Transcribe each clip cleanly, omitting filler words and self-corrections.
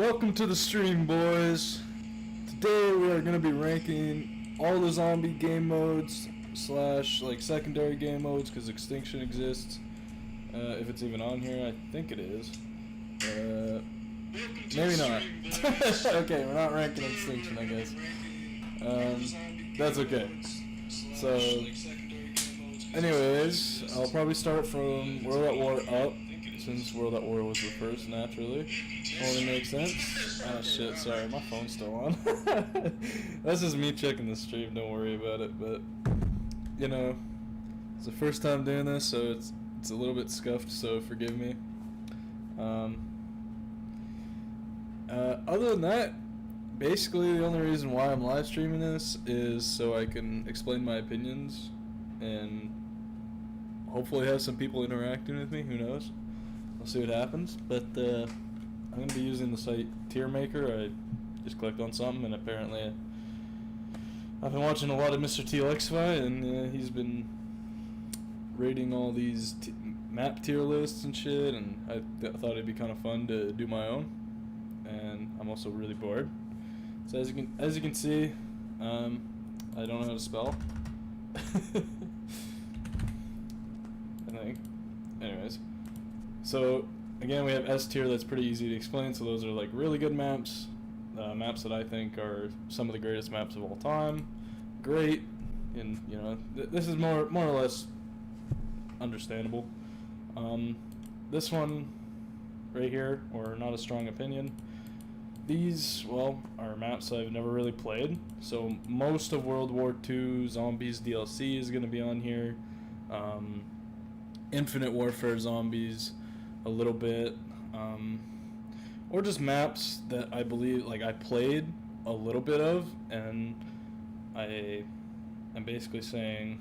Welcome to the stream, boys. Today we are going to be ranking all the zombie game modes slash like secondary game modes because Extinction exists. If it's even on here, I think it is. Maybe not. Okay, we're not ranking Extinction, I guess. That's okay. So, anyways, I'll probably start from World at War up, since World at War was the first, naturally. Only makes sense. Oh shit, sorry, my phone's still on. That's just me checking the stream, don't worry about it, but, you know, it's the first time doing this, so it's a little bit scuffed, so forgive me. Other than that, basically the only reason why I'm live streaming this is so I can explain my opinions and hopefully have some people interacting with me, who knows. We'll see what happens, but I'm going to be using the site Tier Maker. I just clicked on something and apparently I've been watching a lot of Mr. T. Lexify and he's been rating all these map tier lists and shit, and I thought it'd be kind of fun to do my own, and I'm also really bored. So as you can see, I don't know how to spell. I think. Anyways, so again we have S tier. That's pretty easy to explain. So those are like really good maps, maps that I think are some of the greatest maps of all time. Great, and you know this is more or less understandable. This one right here, or not a strong opinion. These, well, are maps I've never really played. So most of World War II Zombies DLC is going to be on here. Infinite Warfare Zombies, a little bit, or just maps that I believe, like, I played a little bit of, and I'm basically saying,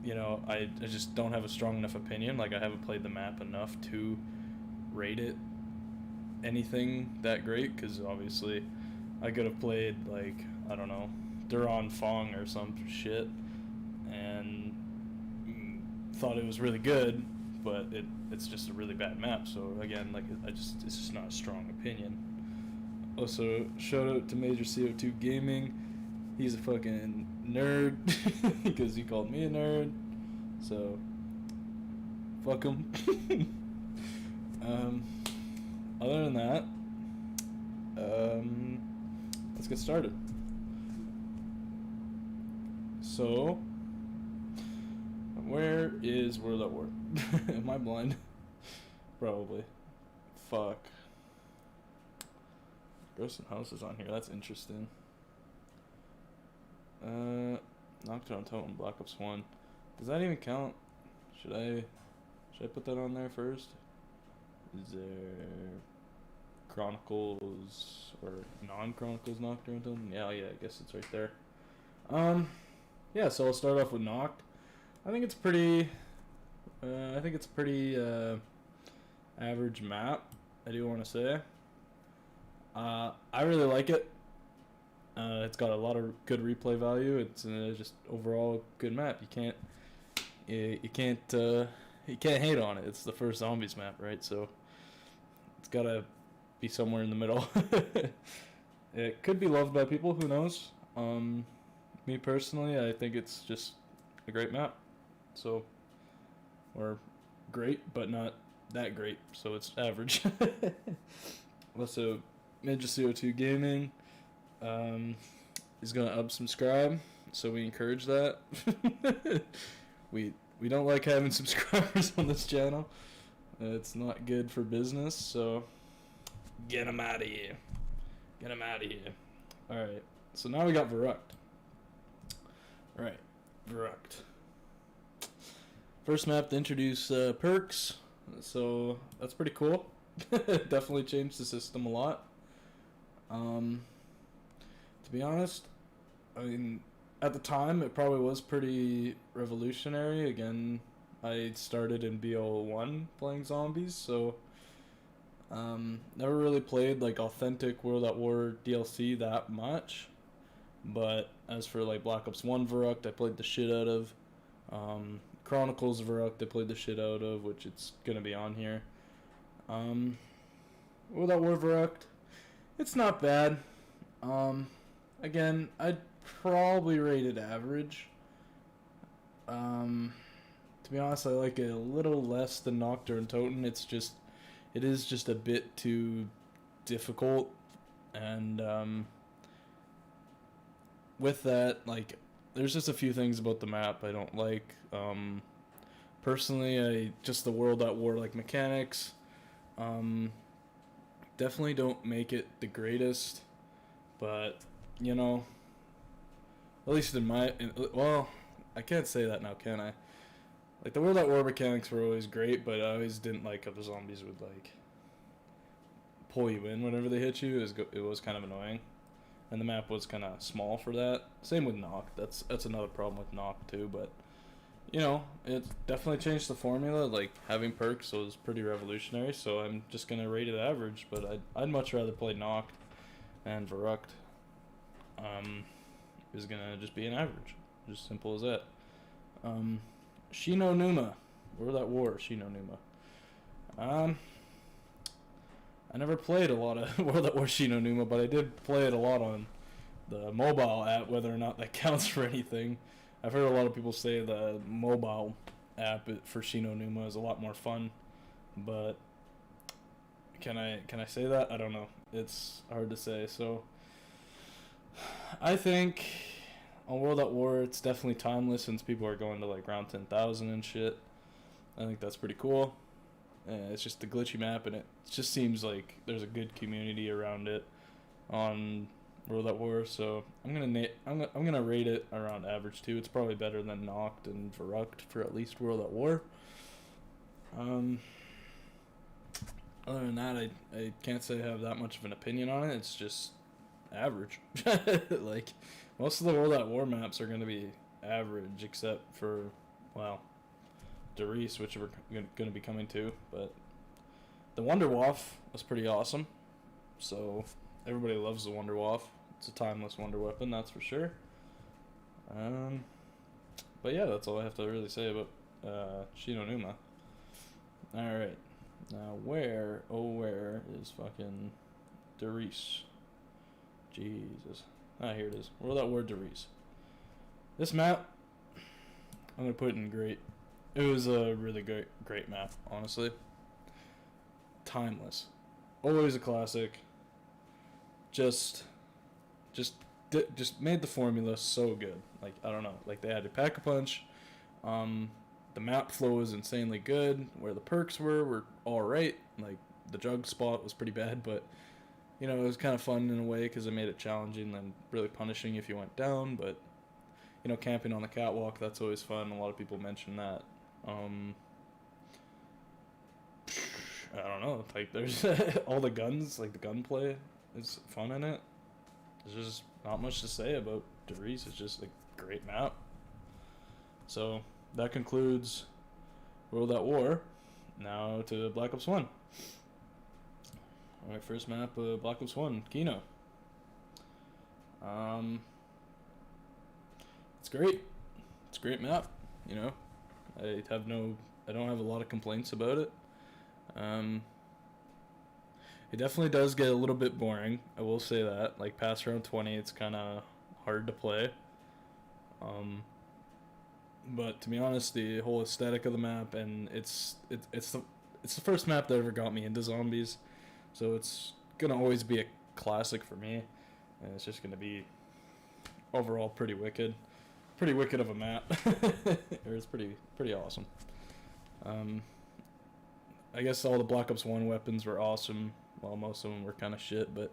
you know, I just don't have a strong enough opinion. Like, I haven't played the map enough to rate it anything that great, because obviously I could have played, like, I don't know, Duran Fong or some shit and thought it was really good, but it's just a really bad map. So again, like, it's just not a strong opinion. Also, shout out to Major CO2 Gaming. He's a fucking nerd because he called me a nerd. So fuck him. Other than that, let's get started. So, where is World at War? Am I blind? Probably. Fuck. Ghosts and Houses on here. That's interesting. Nocturne Totem, Black Ops 1. Does that even count? Should I put that on there first? Is there Chronicles or non-Chronicles Nocturne Totem? Yeah, I guess it's right there. Yeah, so I'll start off with Noct. I think it's pretty average map, I do want to say. I really like it. It's got a lot of good replay value. It's just overall good map. You can't hate on it. It's the first Zombies map, right? So it's gotta be somewhere in the middle. It could be loved by people, who knows? Me personally, I think it's just a great map. So, or great, but not that great. So it's average. Also, Ninja CO2 Gaming is gonna unsubscribe, so we encourage that. We don't like having subscribers on this channel. It's not good for business, so get them out of here. Get them out of here. Alright, so now we got Verrückt. Right, Verrückt. First map to introduce perks, so that's pretty cool. Definitely changed the system a lot. To be honest, I mean, at the time it probably was pretty revolutionary. Again, I started in BO1 playing zombies, so never really played like authentic World at War DLC that much. But as for like Black Ops 1 Verrückt, I played the shit out of. Chronicles Verrückt I played the shit out of, which it's gonna be on here. Um, World at War Verruct, it's not bad. Um, Again, I'd probably rate it average. Um, to be honest, I like it a little less than Nocturne Toten. It is just a bit too difficult, and with that, like, there's just a few things about the map I don't like. Personally, the World at War like mechanics, um, definitely don't make it the greatest, but you know, at least well, I can't say that now, can I? Like, the World at War mechanics were always great, but I always didn't like how the zombies would like pull you in whenever they hit you. It was kind of annoying, and the map was kind of small for that. Same with Noct. That's another problem with Noct too. But you know, it definitely changed the formula. Like, having perks was pretty revolutionary. So I'm just gonna rate it average. But I'd much rather play Noct, and Verruct is gonna just be an average. Just simple as that. Shi No Numa. World at War, Shi No Numa. I never played a lot of World at War Shi No Numa, but I did play it a lot on the mobile app, whether or not that counts for anything. I've heard a lot of people say the mobile app for Shi No Numa is a lot more fun, but can I say that? I don't know. It's hard to say. So I think on World at War, it's definitely timeless since people are going to like round 10,000 and shit. I think that's pretty cool. It's just a glitchy map, and it just seems like there's a good community around it on World at War. So I'm gonna rate it around average too. It's probably better than Noct and Verruct for at least World at War. Other than that, I can't say I have that much of an opinion on it. It's just average. Like, most of the World at War maps are gonna be average, except for, well, Der Riese, which we're going to be coming to, but the Wunderwaffe was pretty awesome. So everybody loves the Wunderwaffe. It's a timeless wonder weapon, that's for sure. But yeah, that's all I have to really say about Shi No Numa. All right, now where is fucking Der Riese? Jesus. Here it is. World at War Der Riese. This map, I'm gonna put it in great. It was a really great map, honestly. Timeless. Always a classic. Just made the formula so good. Like, I don't know. Like, they added Pack-a-Punch. The map flow was insanely good. Where the perks were alright. Like, the jug spot was pretty bad, but, you know, it was kind of fun in a way because it made it challenging and really punishing if you went down. But, you know, camping on the catwalk, that's always fun. A lot of people mention that. I don't know. Like, there's all the guns, like the gunplay is fun in it. There's just not much to say about Der Riese. It's just a great map. So that concludes World at War. Now to Black Ops 1. Alright, first map, Black Ops 1, Kino. It's great. It's a great map, you know. I don't have a lot of complaints about it. It definitely does get a little bit boring. I will say that. Like, past round 20, it's kind of hard to play. But to be honest, the whole aesthetic of the map, and it's the first map that ever got me into zombies, so it's gonna always be a classic for me, and it's just gonna be overall pretty wicked of a map. It's pretty awesome. I guess all the Black Ops 1 weapons were awesome. Well, most of them were kind of shit, but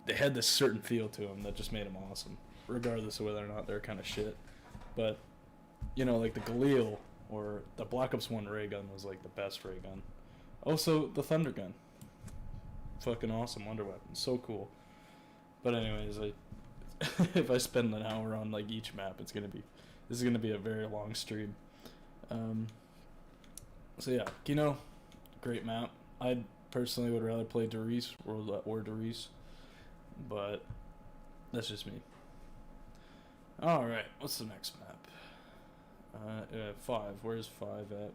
they had this certain feel to them that just made them awesome, regardless of whether or not they're kind of shit. But, you know, like the Galil or the Black Ops 1 ray gun was like the best ray gun. Also, the Thunder gun. Fucking awesome wonder weapon. So cool. But anyways, if I spend an hour on like each map, this is gonna be a very long stream. So yeah, Kino, great map. I personally would rather play Der Riese or Der Riese, but that's just me. All right, what's the next map? 5. Where's 5 at?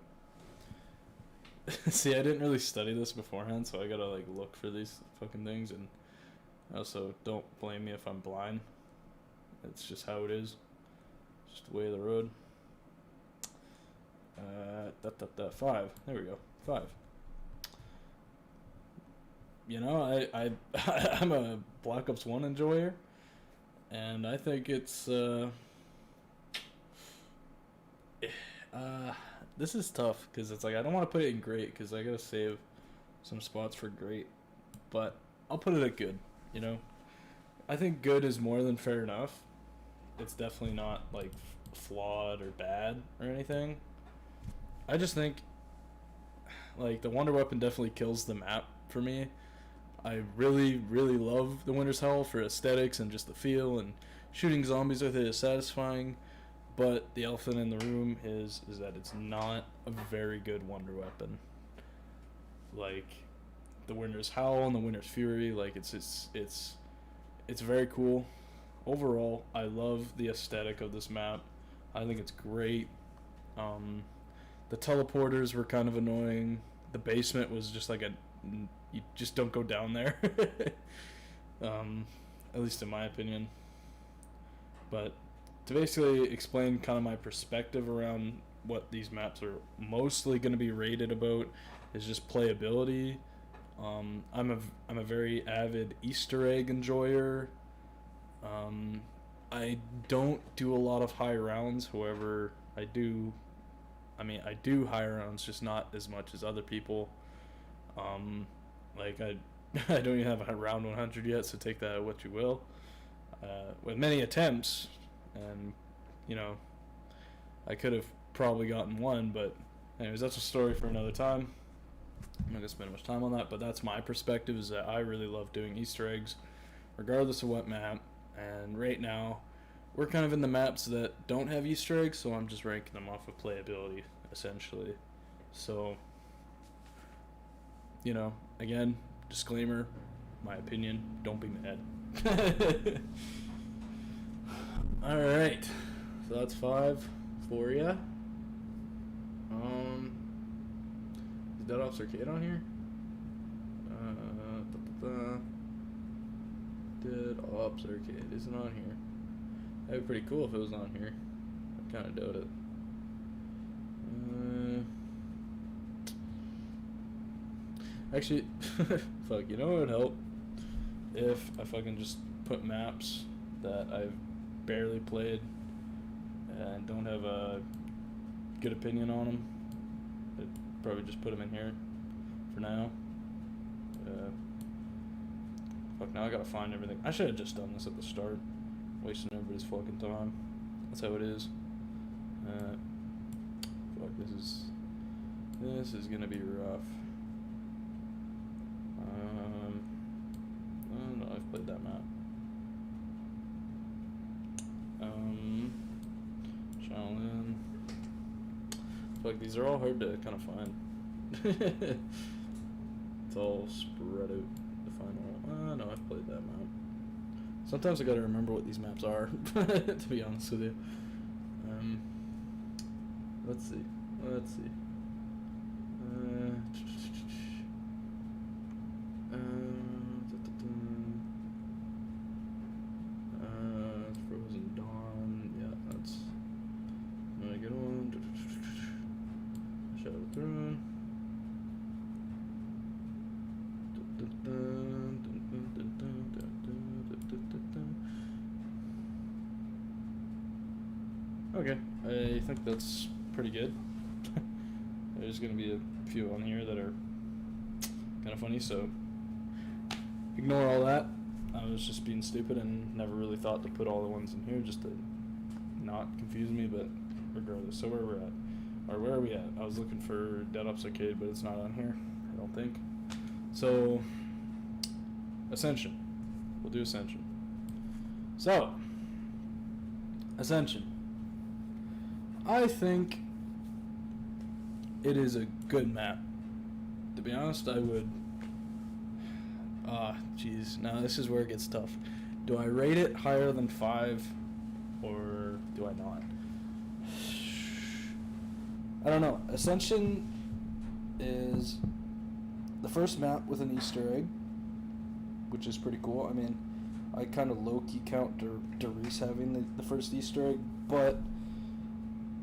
See, I didn't really study this beforehand, so I gotta like look for these fucking things, and also don't blame me if I'm blind. It's just how it is. Just the way of the road. 5. There we go. 5. You know, I'm a Black Ops 1 enjoyer, and I think it's this is tough because it's like I don't want to put it in great because I gotta save some spots for great, but I'll put it at good. You know, I think good is more than fair enough. It's definitely not like flawed or bad or anything. I just think like the Wonder Weapon definitely kills the map for me. I really, really love the Winter's Hell for aesthetics and just the feel, and shooting zombies with it is satisfying. But the elephant in the room is that it's not a very good Wonder Weapon. Like the Winter's Howl and the Winter's Fury, like it's very cool. Overall, I love the aesthetic of this map. I think it's great. The teleporters were kind of annoying. The basement was just like you just don't go down there. At least in my opinion. But to basically explain kind of my perspective around what these maps are mostly going to be rated about is just playability. I'm a very avid Easter egg enjoyer. I don't do a lot of high rounds, however, I do high rounds, just not as much as other people. Like I don't even have a round 100 yet, so take that what you will. With many attempts, and you know, I could have probably gotten one, but anyways, that's a story for another time. I'm not gonna spend much time on that, but that's my perspective, is that I really love doing Easter eggs, regardless of what map. And right now, we're kind of in the maps that don't have Easter eggs, so I'm just ranking them off of playability, essentially. So, you know, again, disclaimer, my opinion, don't be mad. Alright, so that's 5 for ya. Is Dead Ops Arcade on here? Dead Ops Arcade isn't on here. That'd be pretty cool if it was on here. I kind of doubt it. Actually, fuck, you know what would help? If I fucking just put maps that I've barely played and don't have a good opinion on them. I'd probably just put them in here for now. Fuck, now I gotta find everything. I should have just done this at the start. Wasting everybody's fucking time. That's how it is. Fuck, this is gonna be rough. Oh no, I've played that map. Shaolin. Fuck, these are all hard to kind of find. It's all spread out to find all. No, I've played that map. Sometimes I gotta remember what these maps are, to be honest with you. Let's see. Frozen Dawn. Yeah, that's a really good one. Shadow Throne. Okay, I think that's pretty good. There's gonna be a few on here that are kind of funny, so ignore all that. I was just being stupid and never really thought to put all the ones in here just to not confuse me, but regardless. So where we're at, or where are we at? I was looking for Dead Ops Arcade, but it's not on here, I don't think. So, Ascension. We'll do Ascension. So, Ascension. I think it is a good map. To be honest, I would... jeez. Now this is where it gets tough. Do I rate it higher than 5, or do I not? I don't know. Ascension is the first map with an Easter egg, which is pretty cool. I mean, I kind of low-key count Derice having the first Easter egg, but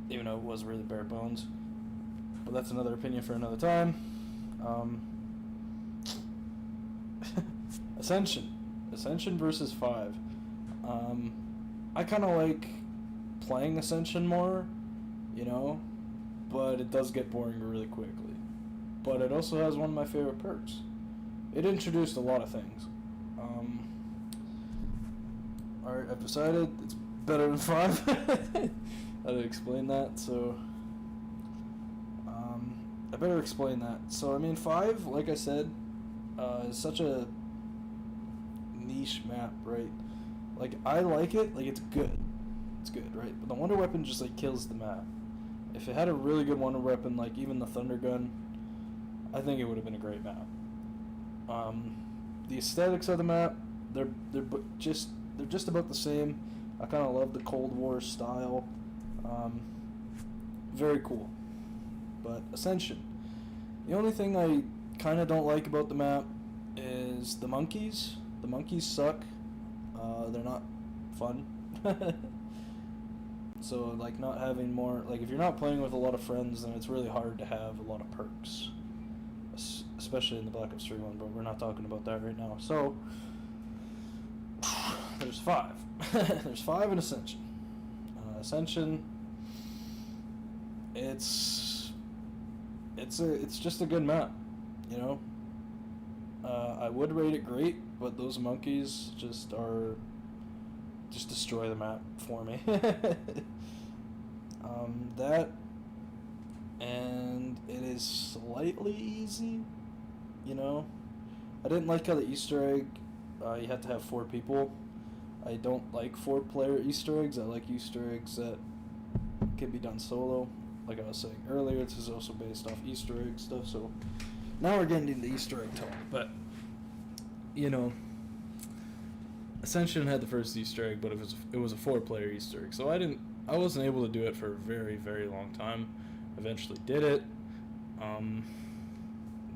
even though it was really bare bones. But that's another opinion for another time. Ascension versus 5. I kind of like playing Ascension more, you know, but it does get boring really quickly. But it also has one of my favorite perks. It introduced a lot of things. Alright, I've decided it's better than 5. How to explain that, so I better explain that. So I mean, 5, like I said, is such a niche map, right? Like, I like it, like, it's good, right? But the wonder weapon just like kills the map. If it had a really good wonder weapon, like even the thunder gun, I think it would have been a great map. The aesthetics of the map, they're just about the same. I kind of love the Cold War style. Very cool. But Ascension, the only thing I kind of don't like about the map is the monkeys. The monkeys suck. They're not fun. So like not having more, like if you're not playing with a lot of friends, then it's really hard to have a lot of perks, especially in the Black Ops 3 one, but we're not talking about that right now. So there's 5. There's 5 in Ascension. Ascension, it's just a good map, you know. I would rate it great, but those monkeys just destroy the map for me. That, and it is slightly easy, you know. I didn't like how the Easter egg, you have to have 4 people. I don't like 4-player Easter eggs. I like Easter eggs that can be done solo. Like I was saying earlier, this is also based off Easter egg stuff, so now we're getting into Easter egg talk. But, you know, Ascension had the first Easter egg, but it was a 4-player Easter egg, so I wasn't able to do it for a very, very long time. Eventually did it.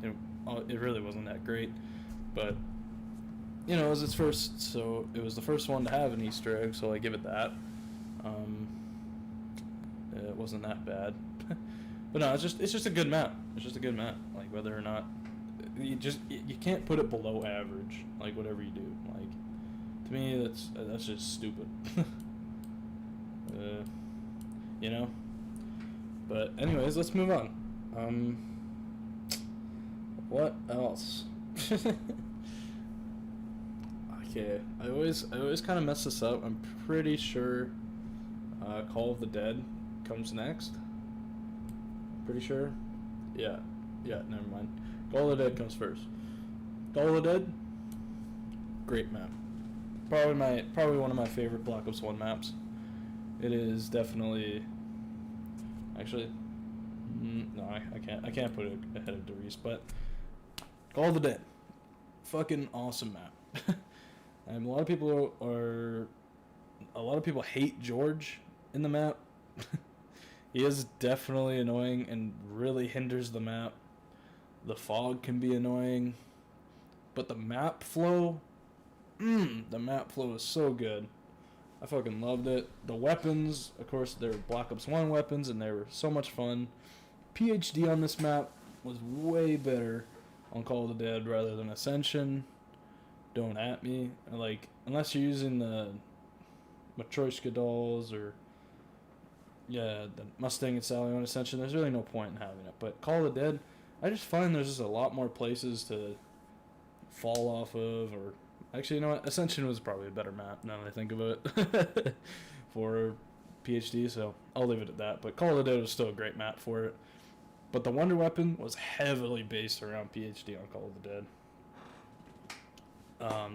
It really wasn't that great, but you know, it was its first, so it was the first one to have an Easter egg, so I give it that. It wasn't that bad. But no, it's just a good map. It's just a good map. Like, whether or not you can't put it below average, like whatever you do. Like, to me, that's just stupid. You know. But anyways, let's move on. What else? Okay, I always kind of mess this up. I'm pretty sure Call of the Dead comes next. Pretty sure. Yeah, never mind. Call of the Dead comes first. Call of the Dead, great map. Probably one of my favorite Black Ops 1 maps. It is definitely. Actually, no, I can't put it ahead of Derice, but Call of the Dead, fucking awesome map. And a lot of people hate George in the map. He is definitely annoying and really hinders the map. The fog can be annoying, but the map flow is so good. I fucking loved it. The weapons, of course, they're Black Ops 1 weapons, and they were so much fun. PhD on this map was way better on Call of the Dead rather than Ascension. Don't at me. Like, unless you're using the Matryoshka dolls or the Mustang and Sally on Ascension, there's really no point in having it. But Call of the Dead, I just find there's just a lot more places to fall off of, or actually, you know what? Ascension was probably a better map now that I think of it for PhD, so I'll leave it at that. But Call of the Dead was still a great map for it. But the Wonder Weapon was heavily based around PhD on Call of the Dead.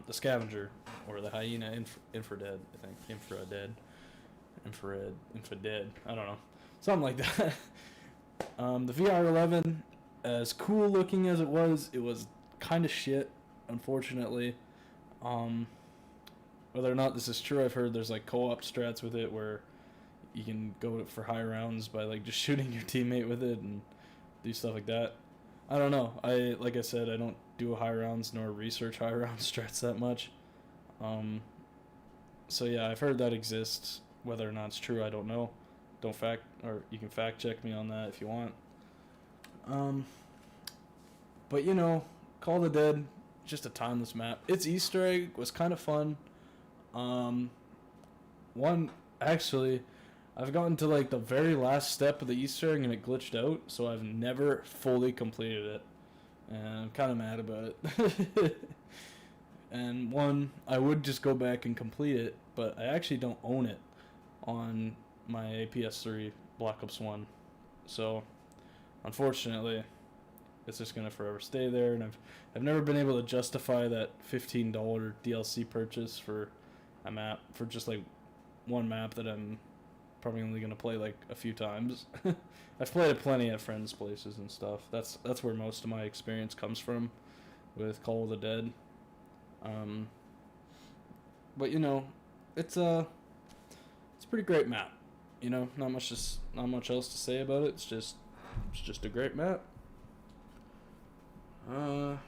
The Scavenger, or the Hyena Infradead, I think. Infradead, I don't know. Something like that. The VR-11, as cool looking as it was kind of shit, unfortunately. Whether or not this is true, I've heard there's like co-op strats with it where you can go for high rounds by like just shooting your teammate with it and do stuff like that. I don't know. Like I said, I don't do high rounds nor research high round strats that much. Um, so yeah, I've heard that exists. Whether or not it's true, I don't know. Don't fact or you can fact check me on that if you want. Um, but you know, Call of the Dead, just a timeless map. Its Easter egg was kind of fun. Um, one actually, I've gotten to like the very last step of the Easter egg and it glitched out, so I've never fully completed it, and I'm kind of mad about it. And one, I would just go back and complete it, but I actually don't own it on my PS3 Black Ops 1. So, unfortunately, it's just gonna forever stay there, and I've never been able to justify that $15 DLC purchase for a map, for just like one map that I'm probably only gonna play like a few times. I've played it plenty at friends' places and stuff. That's where most of my experience comes from with Call of the Dead. Um, but you know, it's a pretty great map. You know, not much else to say about it. It's just a great map.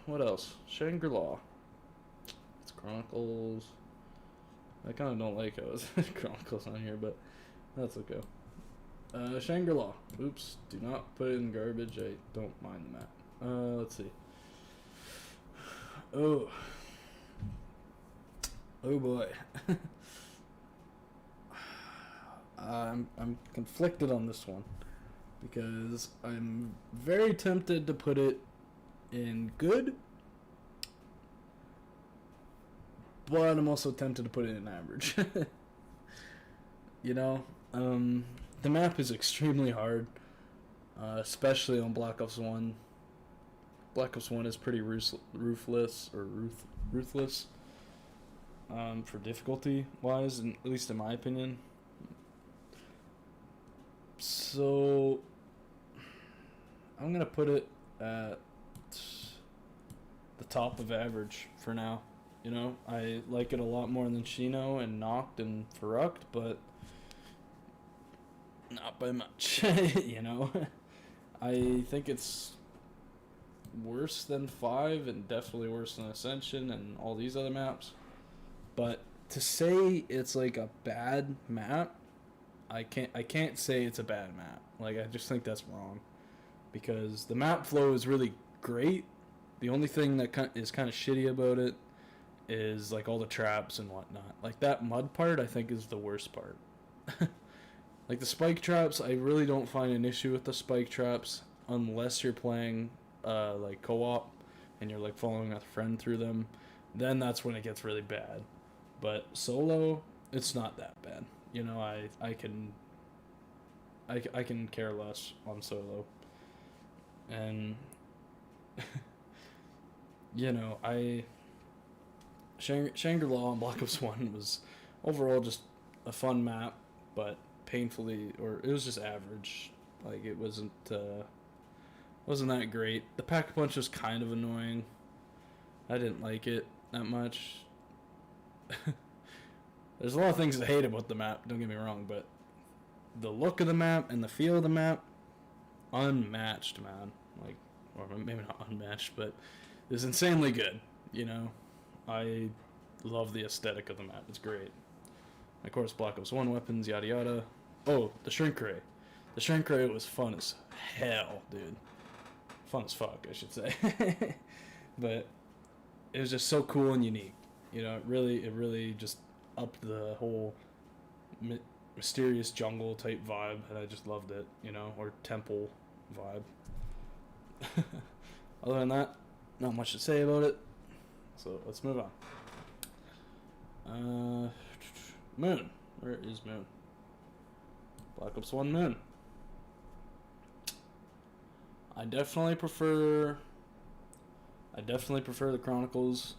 What else? Shangri-La. It's Chronicles. I kind of don't like how it's Chronicles on here, but that's okay. Shangri-La. Oops, do not put it in garbage. I don't mind the map. Let's see. Oh boy. I'm conflicted on this one because I'm very tempted to put it in good, but I'm also tempted to put it in average. You know, the map is extremely hard, especially on Black Ops 1. Black Ops 1 is pretty ruthless for difficulty wise, and at least in my opinion. So I'm gonna put it at the top of average for now. You know, I like it a lot more than Shino and Noct and Verruct, but not by much. You know, I think it's worse than 5 and definitely worse than Ascension and all these other maps. But to say it's like a bad map, I can't say it's a bad map. Like, I just think that's wrong, because the map flow is really great. The only thing that is kind of shitty about it is like all the traps and whatnot. Like that mud part, I think is the worst part. Like the spike traps, I really don't find an issue with the spike traps unless you're playing like co-op and you're like following a friend through them. Then that's when it gets really bad. But solo, it's not that bad. You know, I can care less on solo. And you know, Shangri-La on Black Ops 1 was overall just a fun map, but it was just average. Like, it wasn't that great. The Pack-a-Punch was kind of annoying. I didn't like it that much. There's a lot of things to hate about the map, don't get me wrong, but the look of the map and the feel of the map, unmatched, man. Like, or maybe not unmatched, but it's insanely good, you know? I love the aesthetic of the map. It's great. Of course, Black Ops 1 weapons, yada yada. Oh, the Shrink Ray. The Shrink Ray was fun as hell, dude. Fun as fuck, I should say. But it was just so cool and unique. You know, it really just upped the whole mysterious jungle type vibe, and I just loved it, you know, or temple vibe. Other than that, not much to say about it. So let's move on. Moon. Where is Moon? Black Ops 1 Moon. I definitely prefer the Chronicles,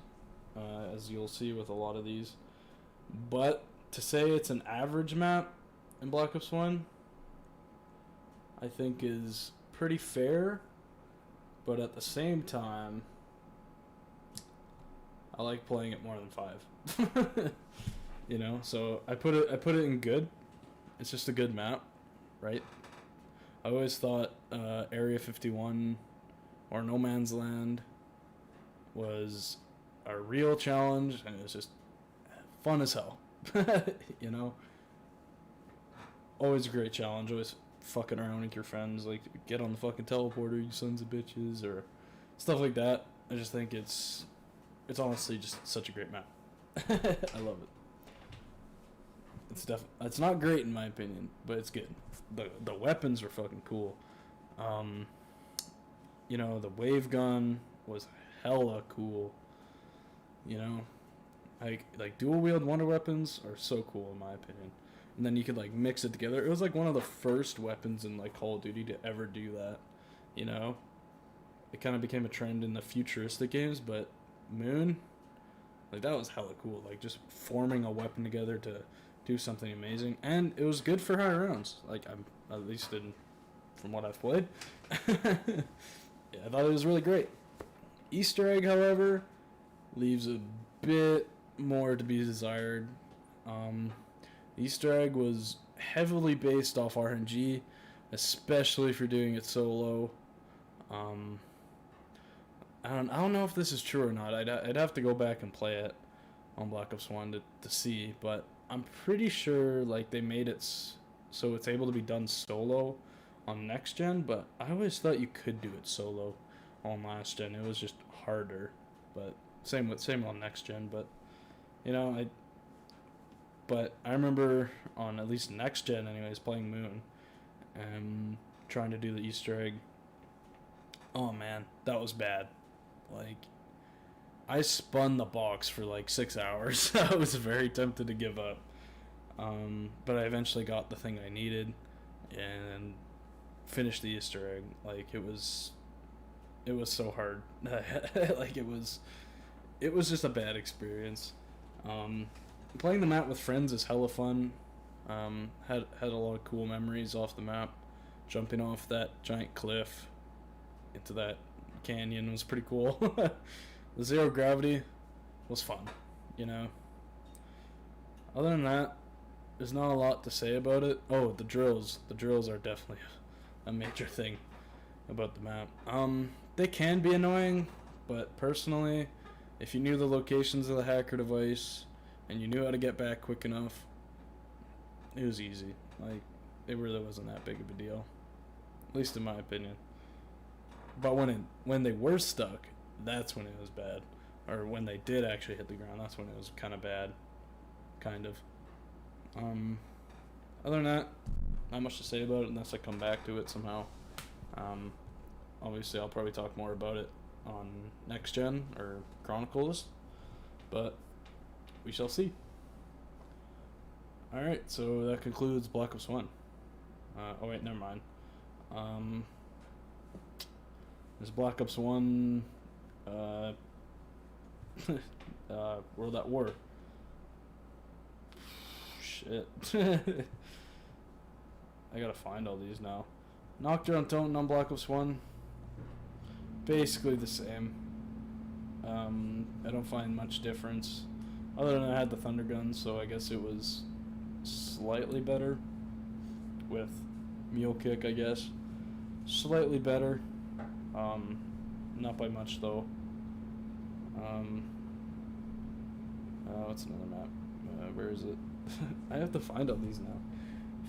as you'll see with a lot of these. But to say it's an average map in Black Ops 1, I think is pretty fair. But at the same time, I like playing it more than 5. You know, so I put it in good. It's just a good map, right? I always thought Area 51 or No Man's Land was a real challenge, and it was just fun as hell. You know, always a great challenge. Always fucking around with your friends, like get on the fucking teleporter, you sons of bitches, or stuff like that. I just think it's honestly just such a great map. I love it. It's not great in my opinion, but it's good. The weapons are fucking cool. You know, the wave gun was hella cool. You know, like dual wield wonder weapons are so cool in my opinion. And then you could like mix it together. It was like one of the first weapons in like Call of Duty to ever do that. You know, it kind of became a trend in the futuristic games, but Moon, like that was hella cool. Like just forming a weapon together to do something amazing, and it was good for high rounds. Like I'm at least from what I've played. Yeah, I thought it was really great. Easter egg, however, leaves a bit more to be desired. Easter egg was heavily based off RNG, especially if you're doing it solo. I don't know if this is true or not. I'd have to go back and play it on Black Ops 1 to see, but I'm pretty sure like they made it so it's able to be done solo on next gen, but I always thought you could do it solo on last gen. It was just harder, but same on next gen. But you know, I remember on at least next gen, anyways, playing Moon and trying to do the Easter egg. Oh man, that was bad. Like, I spun the box for like 6 hours. I was very tempted to give up. But I eventually got the thing I needed and finished the Easter egg. Like, it was so hard. Like, it was just a bad experience. Playing the map with friends is hella fun. Had a lot of cool memories off the map. Jumping off that giant cliff into that canyon was pretty cool. The zero gravity was fun, you know. Other than that, there's not a lot to say about it. Oh, the drills. The drills are definitely a major thing about the map. They can be annoying, but personally, if you knew the locations of the hacker device and you knew how to get back quick enough, it was easy. Like, it really wasn't that big of a deal, at least in my opinion. But when they were stuck, that's when it was bad. Or when they did actually hit the ground, that's when it was kind of bad. Kind of. Other than that, not much to say about it unless I come back to it somehow. Obviously, I'll probably talk more about it on Next Gen or Chronicles, but we shall see. Alright, so that concludes Black Ops 1. Oh wait, never mind. There's Black Ops 1, World at War. Shit. I gotta find all these now. Nocturne Tone on Black Ops 1. Basically the same. I don't find much difference. Other than I had the Thunder Gun, so I guess it was slightly better. With Mule Kick, I guess. Slightly better. Not by much though. What's another map? Where is it? I have to find all these now.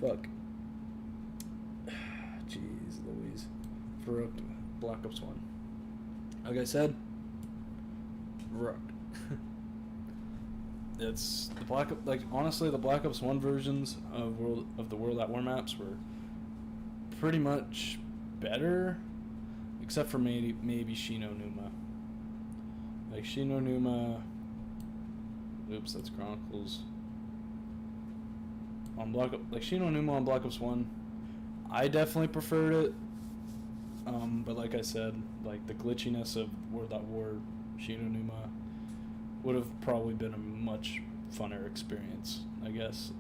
Fuck. Jeez Louise. For Black Ops 1. Like I said, Rook. It's the Black Ops, like honestly the Black Ops 1 versions of the World at War maps were pretty much better, except for maybe Shi No Numa. Like Shi No Numa. Oops, that's Chronicles. On like Shi No Numa on Black Ops 1, I definitely preferred it. But like I said, like the glitchiness of World at War Shi No Numa would have probably been a much funner experience, I guess.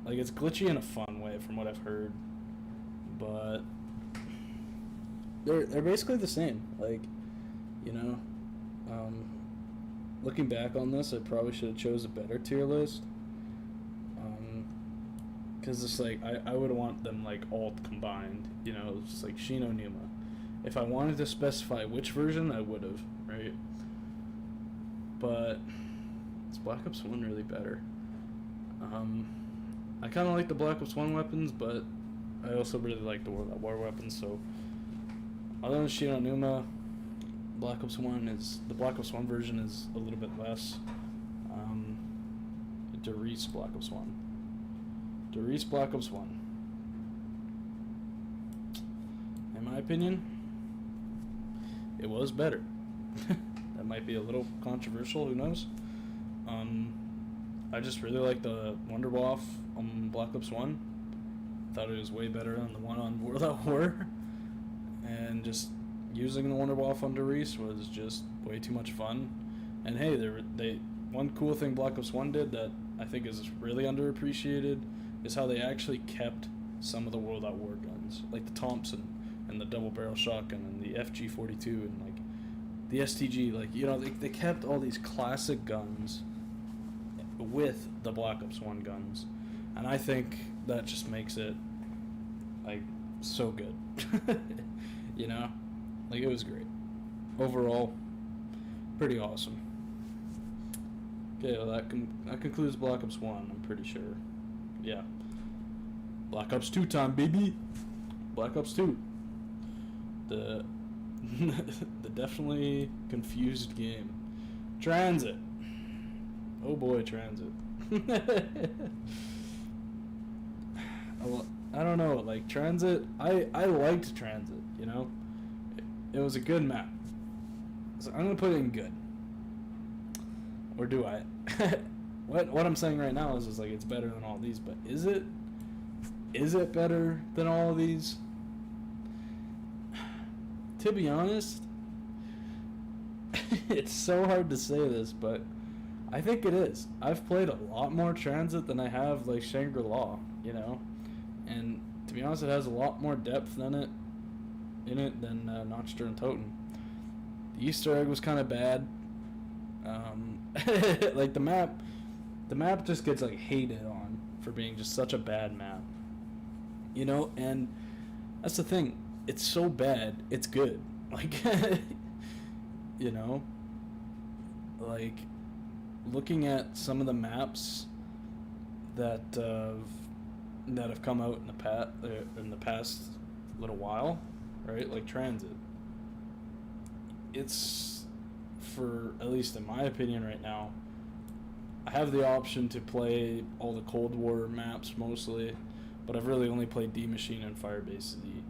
Like it's glitchy in a fun way from what I've heard, but they're basically the same. Like, you know, looking back on this, I probably should have chose a better tier list. Because it's like I would want them like all combined, you know, it's just like Shi No Numa If I wanted to specify which version, I would have, right? But is Black Ops 1 really better? I kind of like the Black Ops 1 weapons, but I also really like the World at War weapons, so other than Shi No Numa, the Black Ops 1 version is a little bit less. Der Riese Black Ops 1. Der Riese Black Ops 1. In my opinion, it was better. That might be a little controversial, who knows? I just really like the Wunderwaffe on Black Ops 1. Thought it was way better than the one on World at War. And just using the Wunderwaffe on Der Riese was just way too much fun. And hey, one cool thing Black Ops 1 did that I think is really underappreciated is how they actually kept some of the World at War guns, like the Thompson and the double barrel shotgun and the FG-42 and like the STG. Like, you know, they kept all these classic guns with the Black Ops 1 guns, and I think that just makes it like so good. You know, like it was great overall, pretty awesome. Okay, well that concludes Black Ops 1, I'm pretty sure. Yeah. Black Ops 2 time, baby! Black Ops 2. The definitely confused game. Transit. Oh boy, Transit. I don't know, like Transit, I liked Transit, you know? It was a good map. So I'm gonna put it in good. Or do I? What I'm saying right now is like it's better than all these, but is it? Is it better than all of these? To be honest, it's so hard to say this, but I think it is. I've played a lot more Transit than I have like Shangri-La, you know? And to be honest, it has a lot more depth in it than Notchster and Toten. The Easter egg was kind of bad. Like the map just gets like hated on for being just such a bad map, you know. And that's the thing, it's so bad it's good, like you know, like looking at some of the maps that have come out in the past little while, right? Like Transit, it's, for at least in my opinion right now, I have the option to play all the Cold War maps mostly, but I've really only played D Machine and Firebase Z.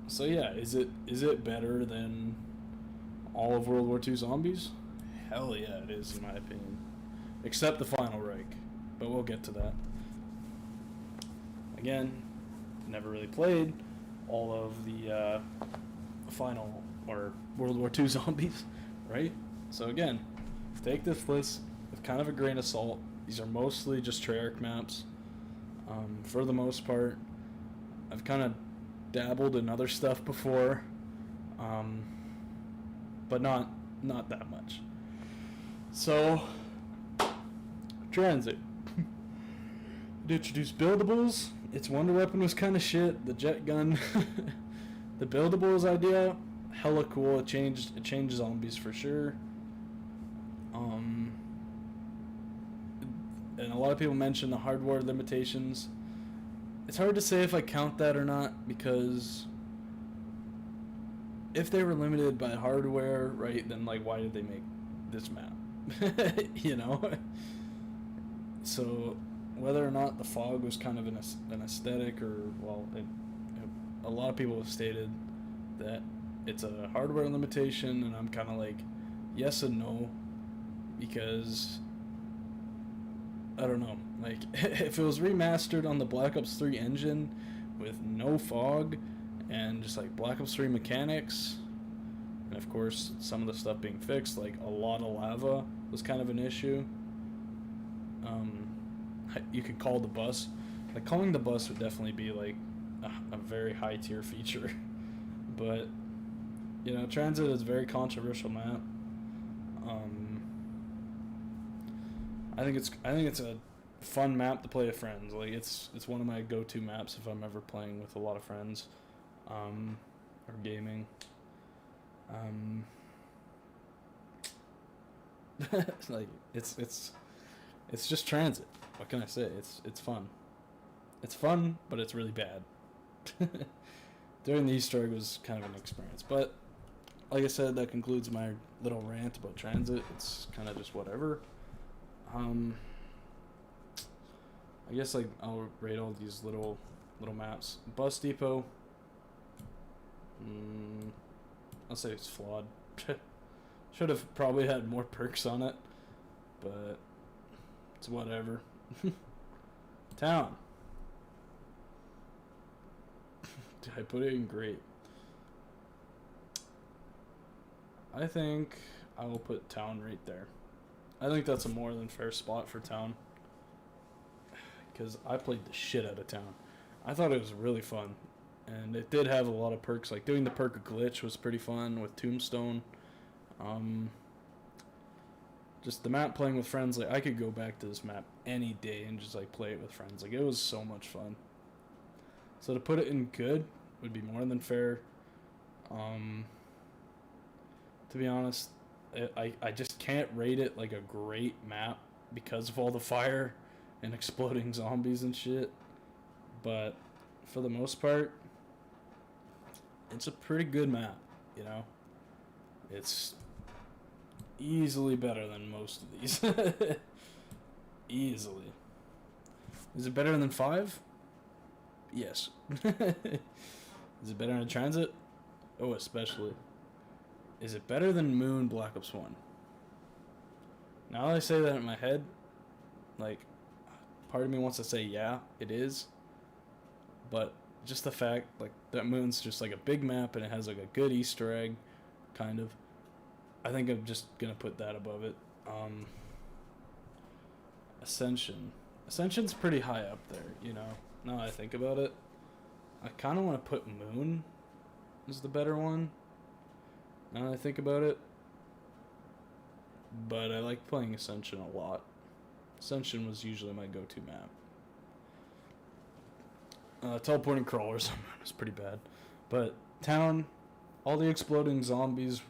So yeah, is it better than all of World War II Zombies? Hell yeah, it is in my opinion, except the Final Reich, but we'll get to that. Again, never really played all of the final or World War II Zombies, right? So again, take this list with kind of a grain of salt. These are mostly just Treyarch maps, for the most part. I've kind of dabbled in other stuff before, but not that much. So, Transit. It introduced buildables. Its wonder weapon was kind of shit. The jet gun, the buildables idea, hella cool. It changed zombies for sure. And a lot of people mention the hardware limitations. It's hard to say if I count that or not, because if they were limited by hardware, right, then like why did they make this map? You know? So whether or not the fog was kind of an aesthetic, or, well, a lot of people have stated that it's a hardware limitation, and I'm kind of like, yes and no, because I don't know, like, if it was remastered on the Black Ops 3 engine with no fog and just like Black Ops 3 mechanics, and of course some of the stuff being fixed, like a lot of lava was kind of an issue. You could call the bus, like calling the bus would definitely be like a very high tier feature. But you know, Transit is a very controversial map. I think it's a fun map to play with friends. Like it's one of my go-to maps if I'm ever playing with a lot of friends. or gaming. Like it's just transit. What can I say? It's fun. It's fun, but it's really bad. Doing the Easter egg was kind of an experience, but like I said, that concludes my little rant about transit. It's kind of just whatever. I guess like I'll rate all these little maps. Bus Depot. I'll say it's flawed. Should have probably had more perks on it, but it's whatever. Town. Did I put it in great? I think I will put town right there. I think that's a more than fair spot for town. Because I played the shit out of town. I thought it was really fun. And it did have a lot of perks. Like doing the perk of glitch was pretty fun with Tombstone. Just the map playing with friends. Like I could go back to this map any day and just like play it with friends. Like it was so much fun. So to put it in good would be more than fair. To be honest, I just can't rate it like a great map because of all the fire and exploding zombies and shit. But for the most part, it's a pretty good map, you know? It's easily better than most of these. Easily. Is it better than 5? Yes. Is it better than Transit? Oh, especially. Is it better than Moon Black Ops 1? Now that I say that in my head, like, part of me wants to say yeah, it is. But just the fact, like, that Moon's just like a big map and it has like a good Easter egg, kind of. I think I'm just gonna put that above it. Ascension. Ascension's pretty high up there, you know, now that I think about it. I kind of want to put Moon as the better one, now that I think about it. But I like playing Ascension a lot. Ascension was usually my go-to map. Teleporting crawlers was pretty bad. But Town, all the exploding zombies,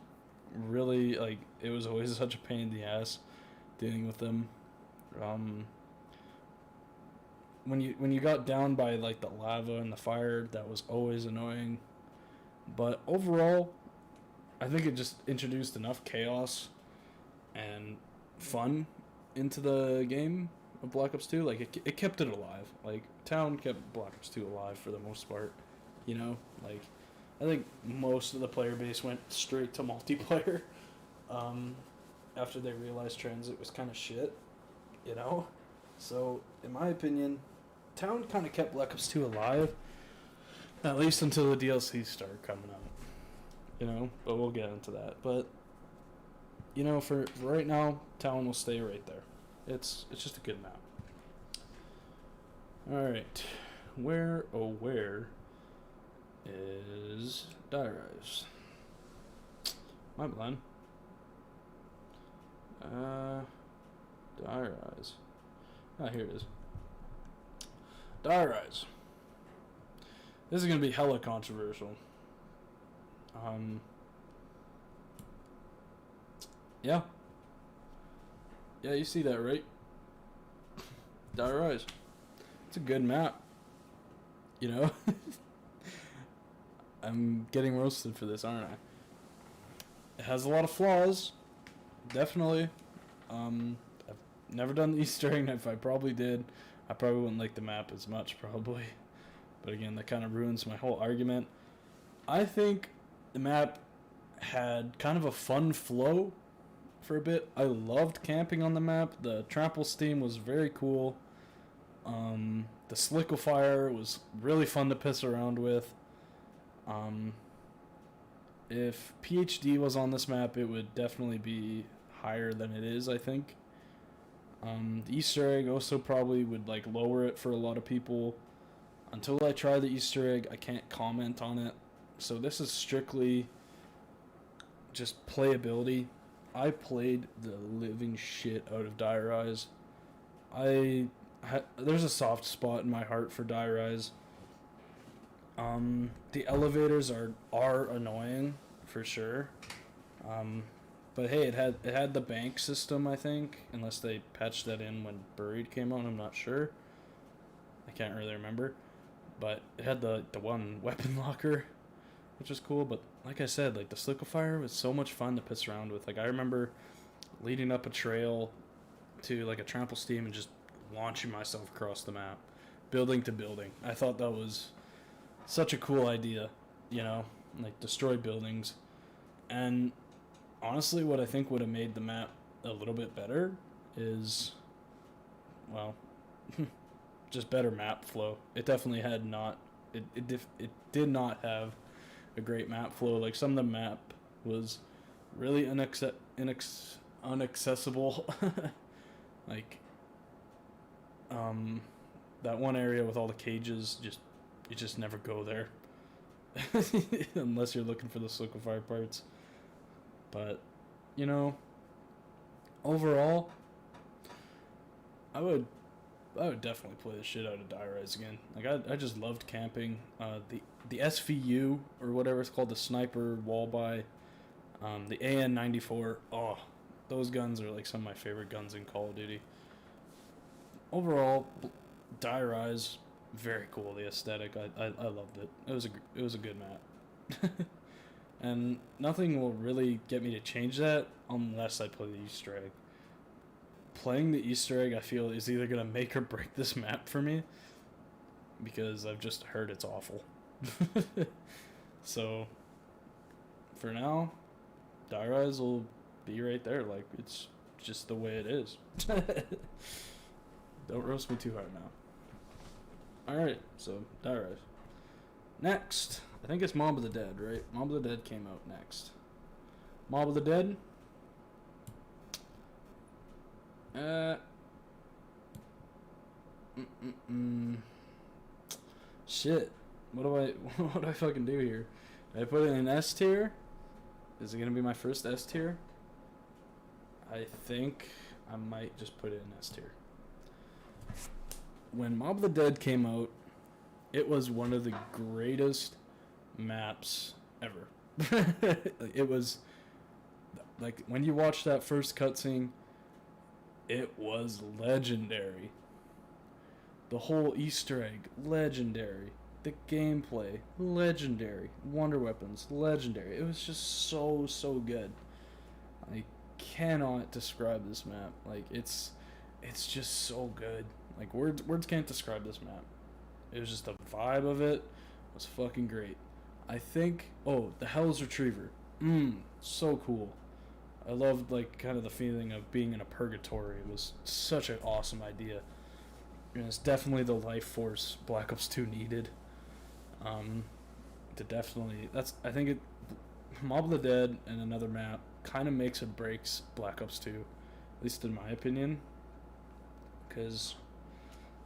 really, like, it was always such a pain in the ass dealing with them. When you got down by like the lava and the fire, that was always annoying. But overall, I think it just introduced enough chaos and fun into the game of Black Ops 2. Like it kept it alive. Like Town kept Black Ops 2 alive for the most part. You know, like I think most of the player base went straight to multiplayer after they realized Transit was kind of shit. You know, so in my opinion, Town kind of kept Black Ops 2 alive, at least until the DLC started coming out. You know, but we'll get into that. But you know, for right now, Town will stay right there. It's just a good map. All right, where is Die Rise? My blind. Die Rise. Ah, here it is. Die Rise. This is gonna be hella controversial. Yeah. Yeah, you see that, right? Die Rise. It's a good map. You know? I'm getting roasted for this, aren't I? It has a lot of flaws. Definitely. I've never done the Easter egg, and if I probably did, I probably wouldn't like the map as much, probably. But again, that kind of ruins my whole argument. I think the map had kind of a fun flow for a bit. I loved camping on the map. The trample steam was very cool. The sliquifier was really fun to piss around with. If PhD was on this map, it would definitely be higher than it is, I think. The Easter egg also probably would like lower it for a lot of people. Until I try the Easter egg, I can't comment on it. So this is strictly just playability. I played the living shit out of Die Rise. There's a soft spot in my heart for Die Rise. The elevators are annoying for sure. Um, but hey, it had the bank system, I think, unless they patched that in when Buried came out. I'm not sure. I can't really remember, but it had the one weapon locker, which was cool. But like I said, like the Sliquifier was so much fun to piss around with. Like I remember leading up a trail to like a trample steam and just launching myself across the map, building to building. I thought that was such a cool idea, you know, like destroy buildings. And honestly, what I think would have made the map a little bit better is, well, just better map flow. It definitely had not. It did not have a great map flow. Like some of the map was really inaccessible. Like that one area with all the cages, just you just never go there unless you're looking for the Sliquifier parts. But you know, overall, I would definitely play the shit out of Die Rise again. Like I just loved camping. The SVU or whatever it's called, the sniper wall buy, the AN-94. Oh, those guns are like some of my favorite guns in Call of Duty. Overall, Die Rise, very cool. The aesthetic, I loved it. It was a good map. And nothing will really get me to change that unless I play the Easter egg. Playing the Easter egg, I feel, is either going to make or break this map for me, because I've just heard it's awful. So, for now, Die Rise will be right there. Like, it's just the way it is. Don't roast me too hard now. Alright, so, Die Rise. Next, I think it's Mob of the Dead, right? Mob of the Dead came out next. Mob of the Dead. Shit. What do I fucking do here? Did I put it in S tier? Is it gonna be my first S tier? I think I might just put it in S tier. When Mob of the Dead came out, it was one of the greatest maps ever. It was like when you watch that first cutscene, it was legendary. The whole Easter egg, legendary. The gameplay, legendary. Wonder weapons, legendary. It was just so good. I cannot describe this map. Like it's just so good. Like words can't describe this map. It was just the vibe of it was fucking great. I think the Hell's Retriever. So cool. I loved like kind of the feeling of being in a purgatory. It was such an awesome idea. And it's definitely the life force Black Ops 2 needed. To definitely I think it Mob of the Dead and another map kind of makes or breaks Black Ops 2, at least in my opinion, because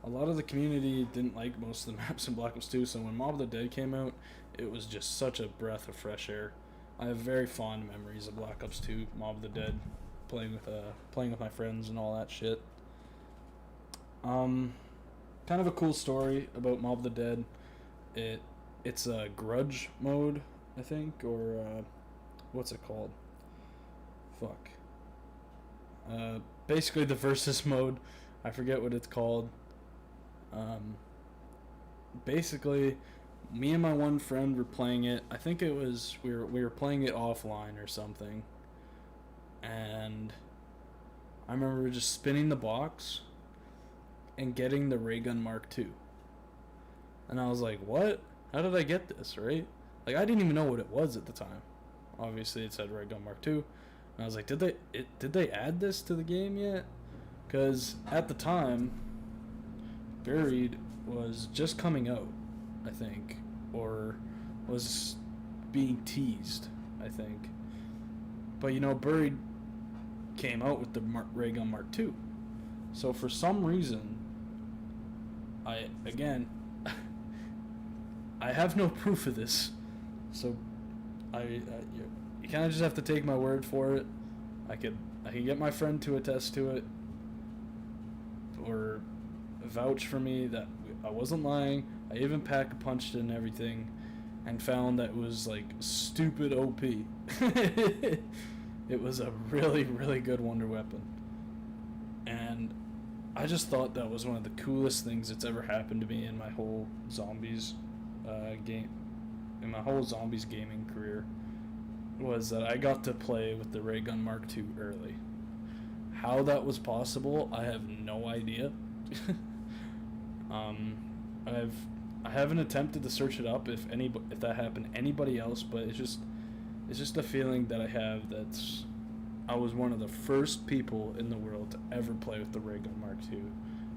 a lot of the community didn't like most of the maps in Black Ops 2. So when Mob of the Dead came out, it was just such a breath of fresh air. I have very fond memories of Black Ops 2, Mob of the Dead, playing with my friends and all that shit. Kind of a cool story about Mob of the Dead. It's a grudge mode, I think, or what's it called? Fuck. Basically the versus mode. I forget what it's called. Basically, me and my one friend were playing it. I think it was we were playing it offline or something. And I remember just spinning the box and getting the Ray Gun Mark II. And I was like, what? How did I get this, right? Like, I didn't even know what it was at the time. Obviously, it said Ray Gun Mark II. And I was like, did they add this to the game yet? Because at the time, Buried was just coming out, I think. Or was being teased, I think. But, you know, Buried came out with the Ray Gun Mark II. So for some reason, I have no proof of this, so you kind of just have to take my word for it. I could get my friend to attest to it, or vouch for me that I wasn't lying. I even pack-a-punched it and everything, and found that it was like stupid OP. It was a really, really good wonder weapon. And I just thought that was one of the coolest things that's ever happened to me in my whole zombies in my whole zombies gaming career, was that I got to play with the Ray Gun Mark II early. How that was possible, I have no idea. I haven't attempted to search it up if that happened to anybody else, but it's just a feeling that I have that I was one of the first people in the world to ever play with the Ray Gun Mark II,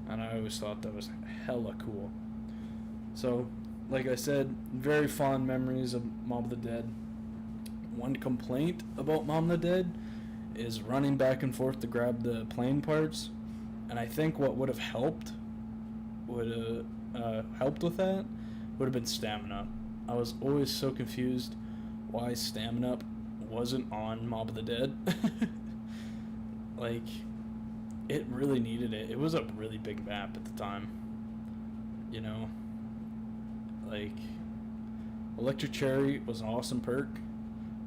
and I always thought that was hella cool. So, like I said, very fond memories of Mob of the Dead. One complaint about Mob of the Dead is running back and forth to grab the plane parts, and I think what would have helped with that would have been stamina. I was always so confused why stamina wasn't on Mob of the Dead. Like, it really needed it. It was a really big map at the time, you know. Like, Electric Cherry was an awesome perk,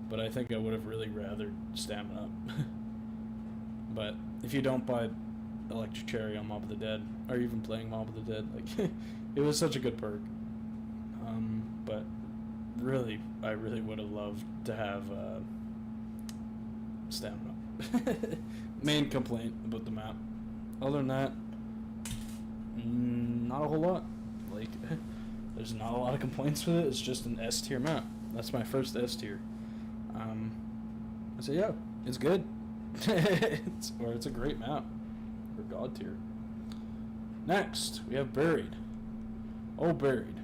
but I think I would have really rathered stamina. But if you don't buy Electric Cherry on Mob of the Dead, or even playing Mob of the Dead, like, it was such a good perk. But really, I really would have loved to have stamina. Main complaint about the map. Other than that, not a whole lot. Like, there's not a lot of complaints with it. It's just an S tier map. That's my first S tier. So yeah, it's good. It's a great map. Or God tier. Next, we have Buried. Oh, Buried.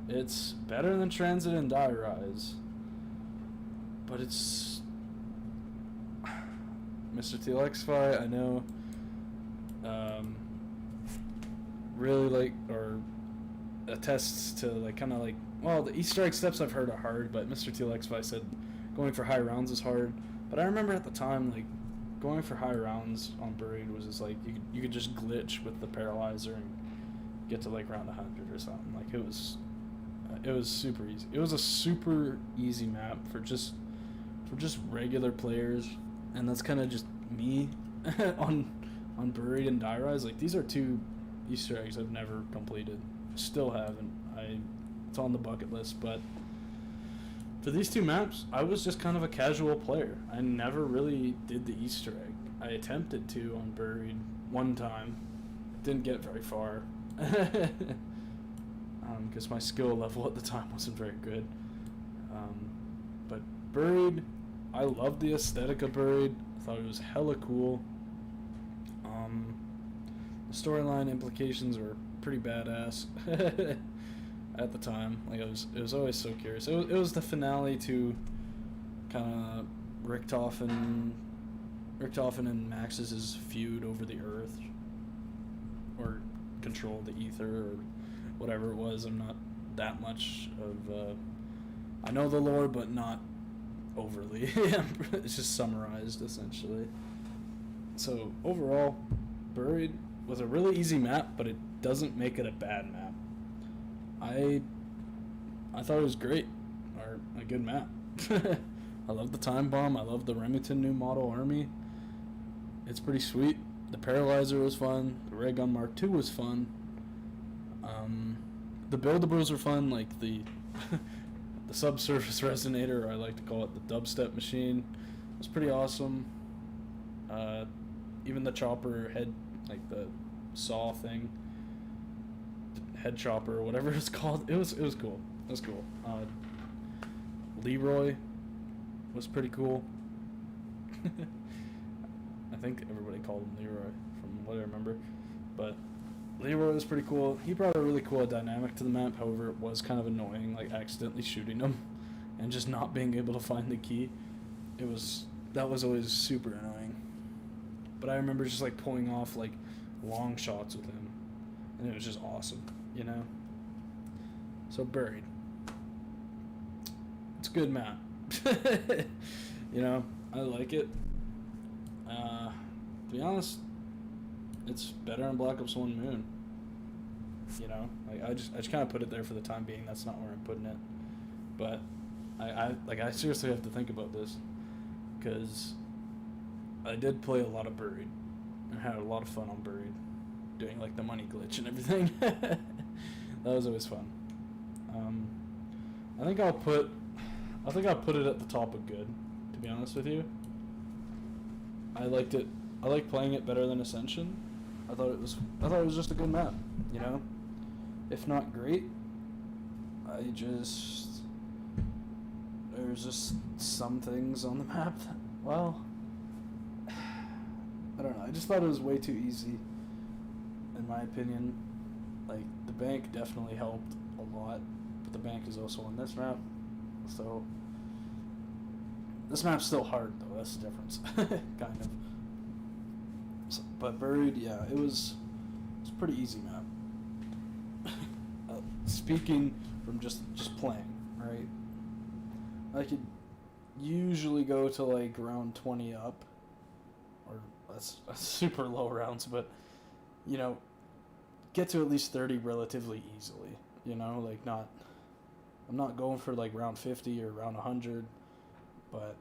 It's better than Transit and Die Rise, but it's Mr. TLXFi, I know, really like, or attests to, like, kind of like, well, the Easter egg steps I've heard are hard, but Mr. TLXFi said going for high rounds is hard. But I remember at the time, like, going for high rounds on Buried was just like, you could just glitch with the paralyzer and get to like round 100 or something. Like, it was super easy. It was a super easy map for just regular players, and that's kind of just me on Buried and Die Rise. Like, these are two Easter eggs I've never completed. Still haven't. It's on the bucket list, but for these two maps, I was just kind of a casual player. I never really did the Easter egg. I attempted to on Buried one time. Didn't get very far. Because my skill level at the time wasn't very good. But Buried, I loved the aesthetic of Buried. I thought it was hella cool. The storyline implications were pretty badass at the time. Like, it was always so curious. It was the finale to kind of Richtofen and Max's feud over the Earth, or control the ether, or whatever it was. I'm not that much of I know the lore, but not overly. It's just summarized essentially. So overall, Buried was a really easy map, but it doesn't make it a bad map. I thought it was great, or a good map. I love the time bomb. I love the Remington new model army. It's pretty sweet. The Paralyzer was fun. The Ray Gun Mark II was fun. The buildables were fun, like the the subsurface resonator, or I like to call it the dubstep machine, was pretty awesome. Even the chopper head, like the saw thing, head chopper, or whatever it's called, it was cool. It was cool. Leroy was pretty cool. I think everybody called him Leroy, from what I remember. But Leroy was pretty cool. He brought a really cool dynamic to the map. However, it was kind of annoying, like accidentally shooting him and just not being able to find the key. That was always super annoying. But I remember just like pulling off like long shots with him, and it was just awesome, you know? So Buried. It's a good map. You know, I like it. To be honest, it's better than Black Ops 1 Moon. You know, like I just kind of put it there for the time being. That's not where I'm putting it. But I seriously have to think about this because I did play a lot of Buried and had a lot of fun on Buried, doing like the money glitch and everything. That was always fun. Um, I think I'll put it at the top of good. To be honest with you, I liked it. I like playing it better than Ascension. I thought it was just a good map. You know, if not great. There's just some things on the map that, well, I don't know. I just thought it was way too easy, in my opinion. Like, the bank definitely helped a lot, but the bank is also on this map, so this map's still hard, though. That's the difference, kind of. So, but Buried, yeah, it's a pretty easy map. Speaking from just playing, right? I could usually go to like round 20 up, or that's super low rounds, but you know, get to at least 30 relatively easily. You know, like I'm not going for like round 50 or round 100, but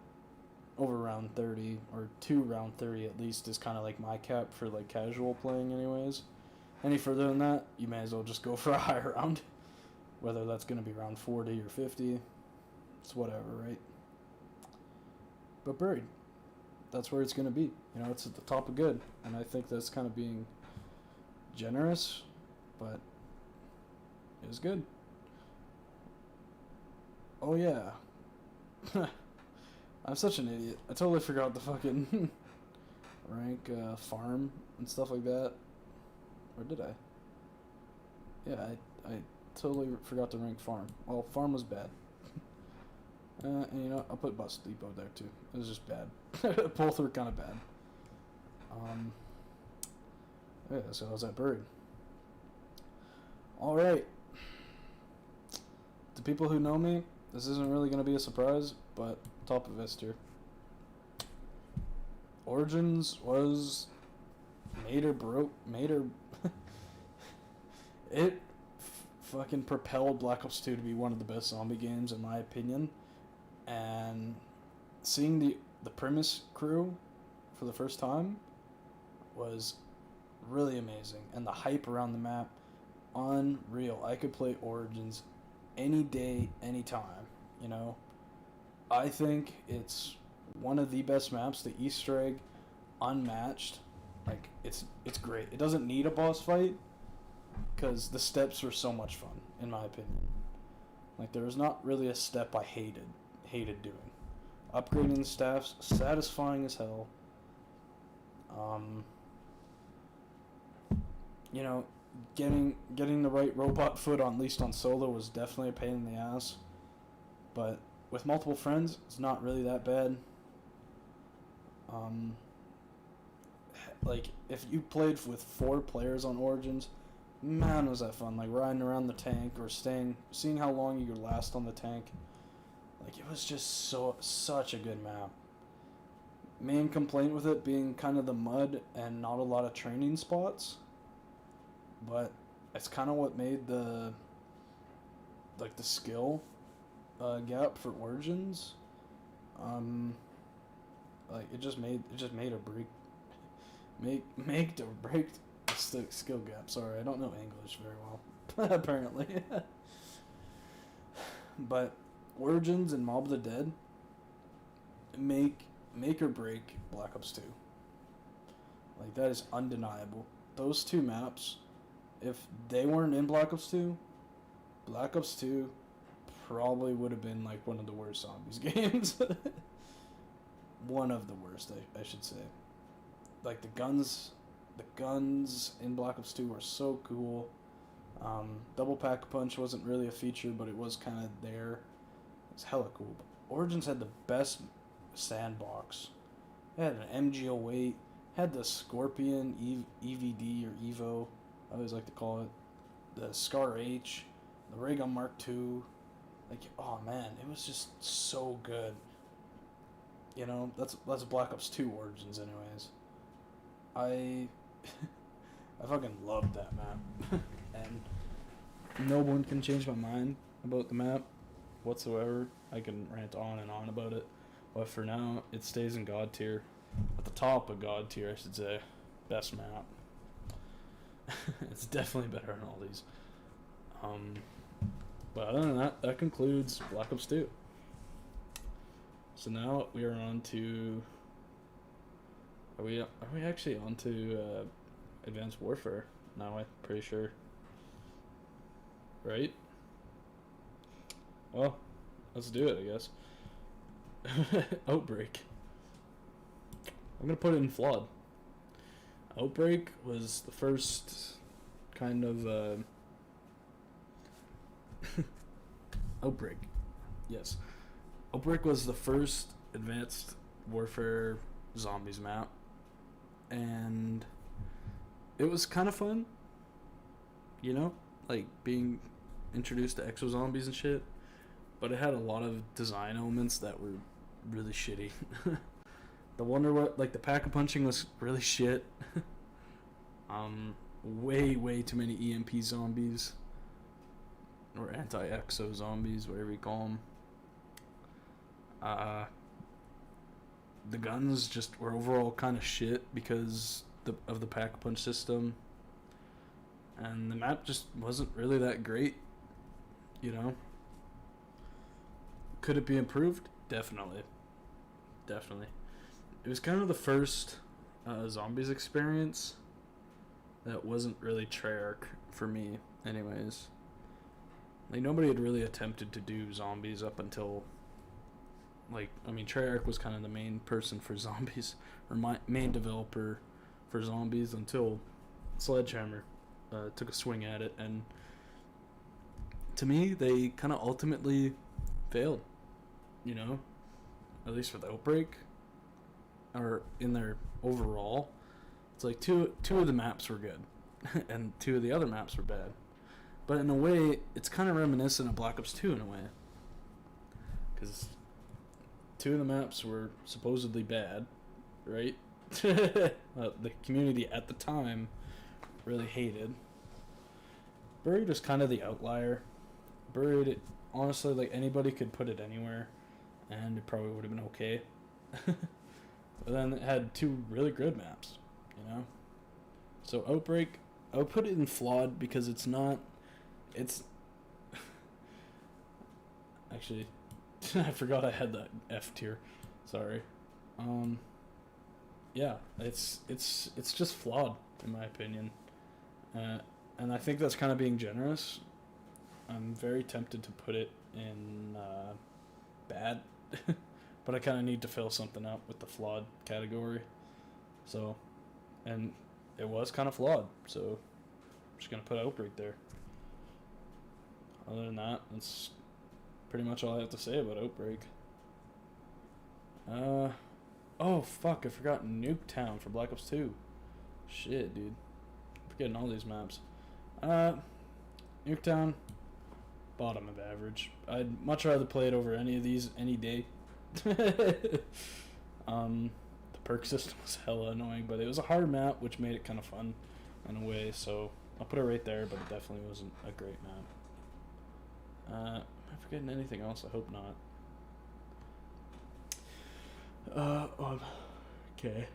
over round 30 or to round 30 at least is kind of like my cap for like casual playing, anyways. Any further than that, you may as well just go for a higher round, whether that's going to be round 40 or 50. It's whatever, right? But Buried, that's where it's going to be. You know, it's at the top of good. And I think that's kind of being generous, but it was good. Oh, yeah. I'm such an idiot. I totally forgot the fucking rank farm and stuff like that. Or did I? Yeah, I totally forgot to rank farm. Well, farm was bad. And you know, I'll put Bus Depot there too. It was just bad. Both were kind of bad. Yeah, so I was at Buried. Alright. To people who know me, this isn't really going to be a surprise, but top of S tier. Origins was made or it fucking propelled Black Ops 2 to be one of the best zombie games in my opinion. And seeing the premise crew for the first time was really amazing, and the hype around the map, unreal. I could play Origins any day, anytime. You know, I think it's one of the best maps. The Easter egg, unmatched. Like, it's great. It doesn't need a boss fight because the steps were so much fun, in my opinion. Like, there was not really a step I hated doing. Upgrading the staffs, satisfying as hell. You know, getting the right robot foot on, at least on solo, was definitely a pain in the ass. But with multiple friends, it's not really that bad. Like, if you played with 4 players on Origins, man, was that fun. Like, riding around the tank or seeing how long you could last on the tank. Like, it was just such a good map. Main complaint with it being kind of the mud and not a lot of training spots. But it's kind of what made the skill gap for Origins. Like, it just made or break the skill gap. Sorry, I don't know English very well, apparently. But Origins and Mob of the Dead make or break Black Ops 2. Like, that is undeniable. Those 2 maps, if they weren't in Black Ops 2, Black Ops 2 probably would have been like one of the worst zombies games. One of the worst, I should say. Like, the guns in Black Ops 2 were so cool. Double Pack Punch wasn't really a feature, but it was kind of there. It's hella cool. But Origins had the best sandbox. It had an MG08, had the Scorpion EVD or Evo, I always like to call it, the Scar H, the Ray Gun Mark II. Like, oh man, it was just so good. You know, that's Black Ops 2 Origins, anyways. I fucking loved that map. And No one can change my mind about the map whatsoever. I can rant on and on about it, but for now, it stays in God tier, at the top of God tier, I should say. Best map. It's definitely better than all these. But other than that, that concludes Black Ops 2. So now we are on to. Are we actually on to Advanced Warfare now? I'm pretty sure. Right? Well, let's do it, I guess. Outbreak. I'm gonna put it in flawed. Outbreak was the first kind of Outbreak. Yes. Outbreak was the first Advanced Warfare Zombies map, and it was kind of fun, you know, like being introduced to exo zombies and shit, but it had a lot of design elements that were really shitty. The Wonder what like the pack-a-punching was really shit. Way too many EMP zombies or anti-exo zombies, whatever you call them. The guns just were overall kind of shit because of the pack-a-punch system, and the map just wasn't really that great, you know. Could it be improved? Definitely. It was kind of the first zombies experience that wasn't really Treyarch for me, anyways. Like, nobody had really attempted to do zombies up until, like, I mean, Treyarch was kind of the main person for zombies, or main developer for zombies, until Sledgehammer took a swing at it, and to me, they kind of ultimately failed, you know, at least with Outbreak, or in their overall. It's like two of the maps were good, and two of the other maps were bad. But in a way, it's kind of reminiscent of Black Ops 2 in a way, because two of the maps were supposedly bad, right? The community at the time really hated. Buried was kind of the outlier. Buried, honestly, like, anybody could put it anywhere, and it probably would have been okay. But then it had two really good maps, you know? So Outbreak, I would put it in flawed because it's not... It's... Actually, I forgot I had that F tier. Sorry. Yeah, it's just flawed, in my opinion. And I think that's kind of being generous. I'm very tempted to put it in bad. But I kind of need to fill something up with the flawed category. So, and it was kind of flawed. So, I'm just going to put Outbreak there. Other than that, that's pretty much all I have to say about Outbreak. Oh, fuck, I forgot Nuketown for Black Ops 2. Shit, dude. I'm forgetting all these maps. Nuketown, bottom of average. I'd much rather play it over any of these any day. The perk system was hella annoying, but it was a hard map, which made it kind of fun in a way, so I'll put it right there, but it definitely wasn't a great map. Am I forgetting anything else? I hope not. Okay.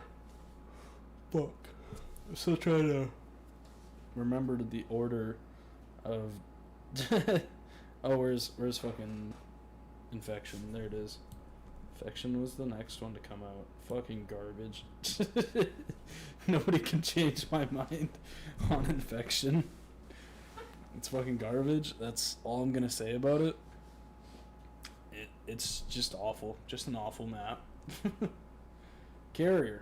Fuck. I'm still trying to remember the order of... Oh, where's fucking Infection? There it is. Infection was the next one to come out. Fucking garbage. Nobody can change my mind on Infection. It's fucking garbage. That's all I'm gonna say about it. It's just awful. Just an awful map. Carrier.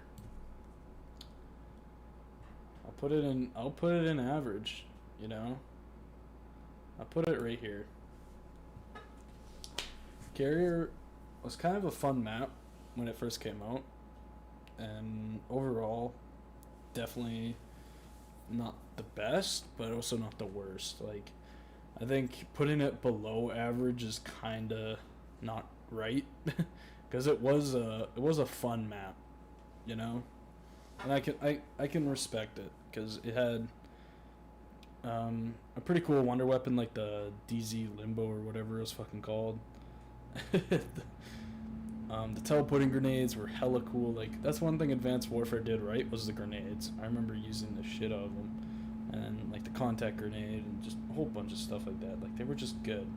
I'll put it in average, you know? I'll put it right here. Carrier was kind of a fun map when it first came out, and overall, definitely not the best, but also not the worst. Like, I think putting it below average is kind of not right, because it was a fun map, you know, and I can respect it because it had A pretty cool wonder weapon like the DZ Limbo or whatever it was fucking called. The teleporting grenades were hella cool. Like, that's one thing Advanced Warfare did right, was the grenades. I remember using the shit out of them. And, like, the contact grenade and just a whole bunch of stuff like that. Like, they were just good.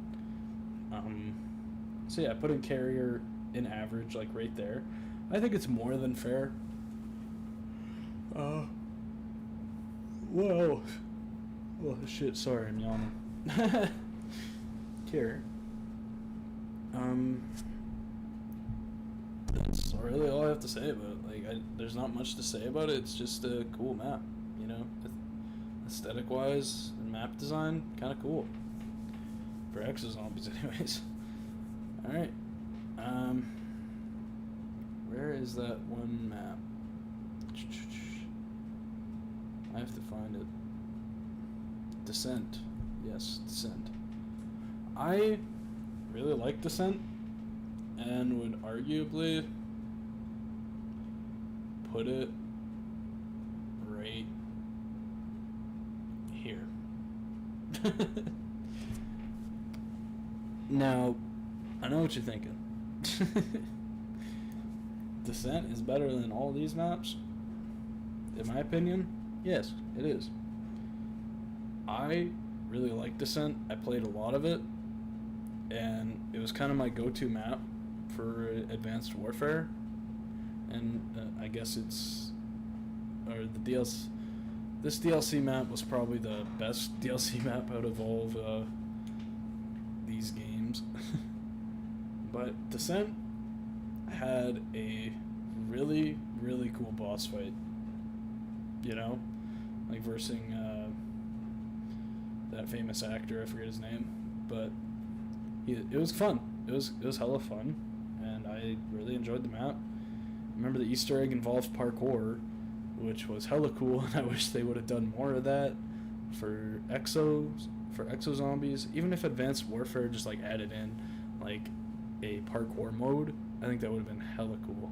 So, yeah, putting Carrier in average, like, right there. I think it's more than fair. Whoa. Oh, shit, sorry, I'm yawning. Carrier. That's really all I have to say about it. Like, there's not much to say about it. It's just a cool map, you know? Aesthetic-wise and map design, kind of cool. For Exozombies, anyways. Alright. Where is that one map? I have to find it. Descent. Yes, Descent. I really like Descent and would arguably put it right here. Now, I know what you're thinking. Descent is better than all these maps. In my opinion, yes, it is. I really like Descent. I played a lot of it, and it was kind of my go-to map for Advanced Warfare. And I guess it's, or the DLC. This DLC map was probably the best DLC map out of all of these games. But Descent had a really, really cool boss fight. You know? Like versing that famous actor, I forget his name. But it was fun. It was hella fun. And I really enjoyed the map. Remember the Easter egg involved parkour, which was hella cool, and I wish they would have done more of that for Exozombies. Even if Advanced Warfare just like added in like a parkour mode, I think that would have been hella cool.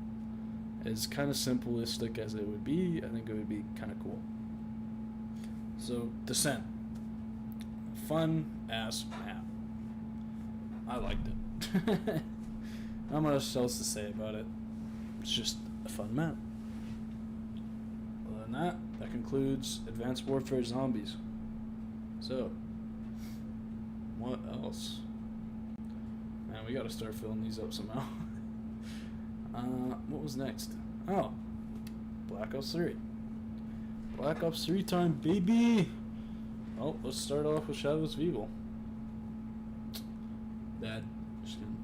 As kind of simplistic as it would be, I think it would be kind of cool. So Descent, fun ass map. I liked it. Not much else to say about it. It's just a fun map. Other than that, that concludes Advanced Warfare Zombies. So, what else? Man, we gotta start filling these up somehow. What was next? Oh, Black Ops 3. Black Ops 3 time, baby! Oh, let's start off with Shadows of Evil. That, just kidding.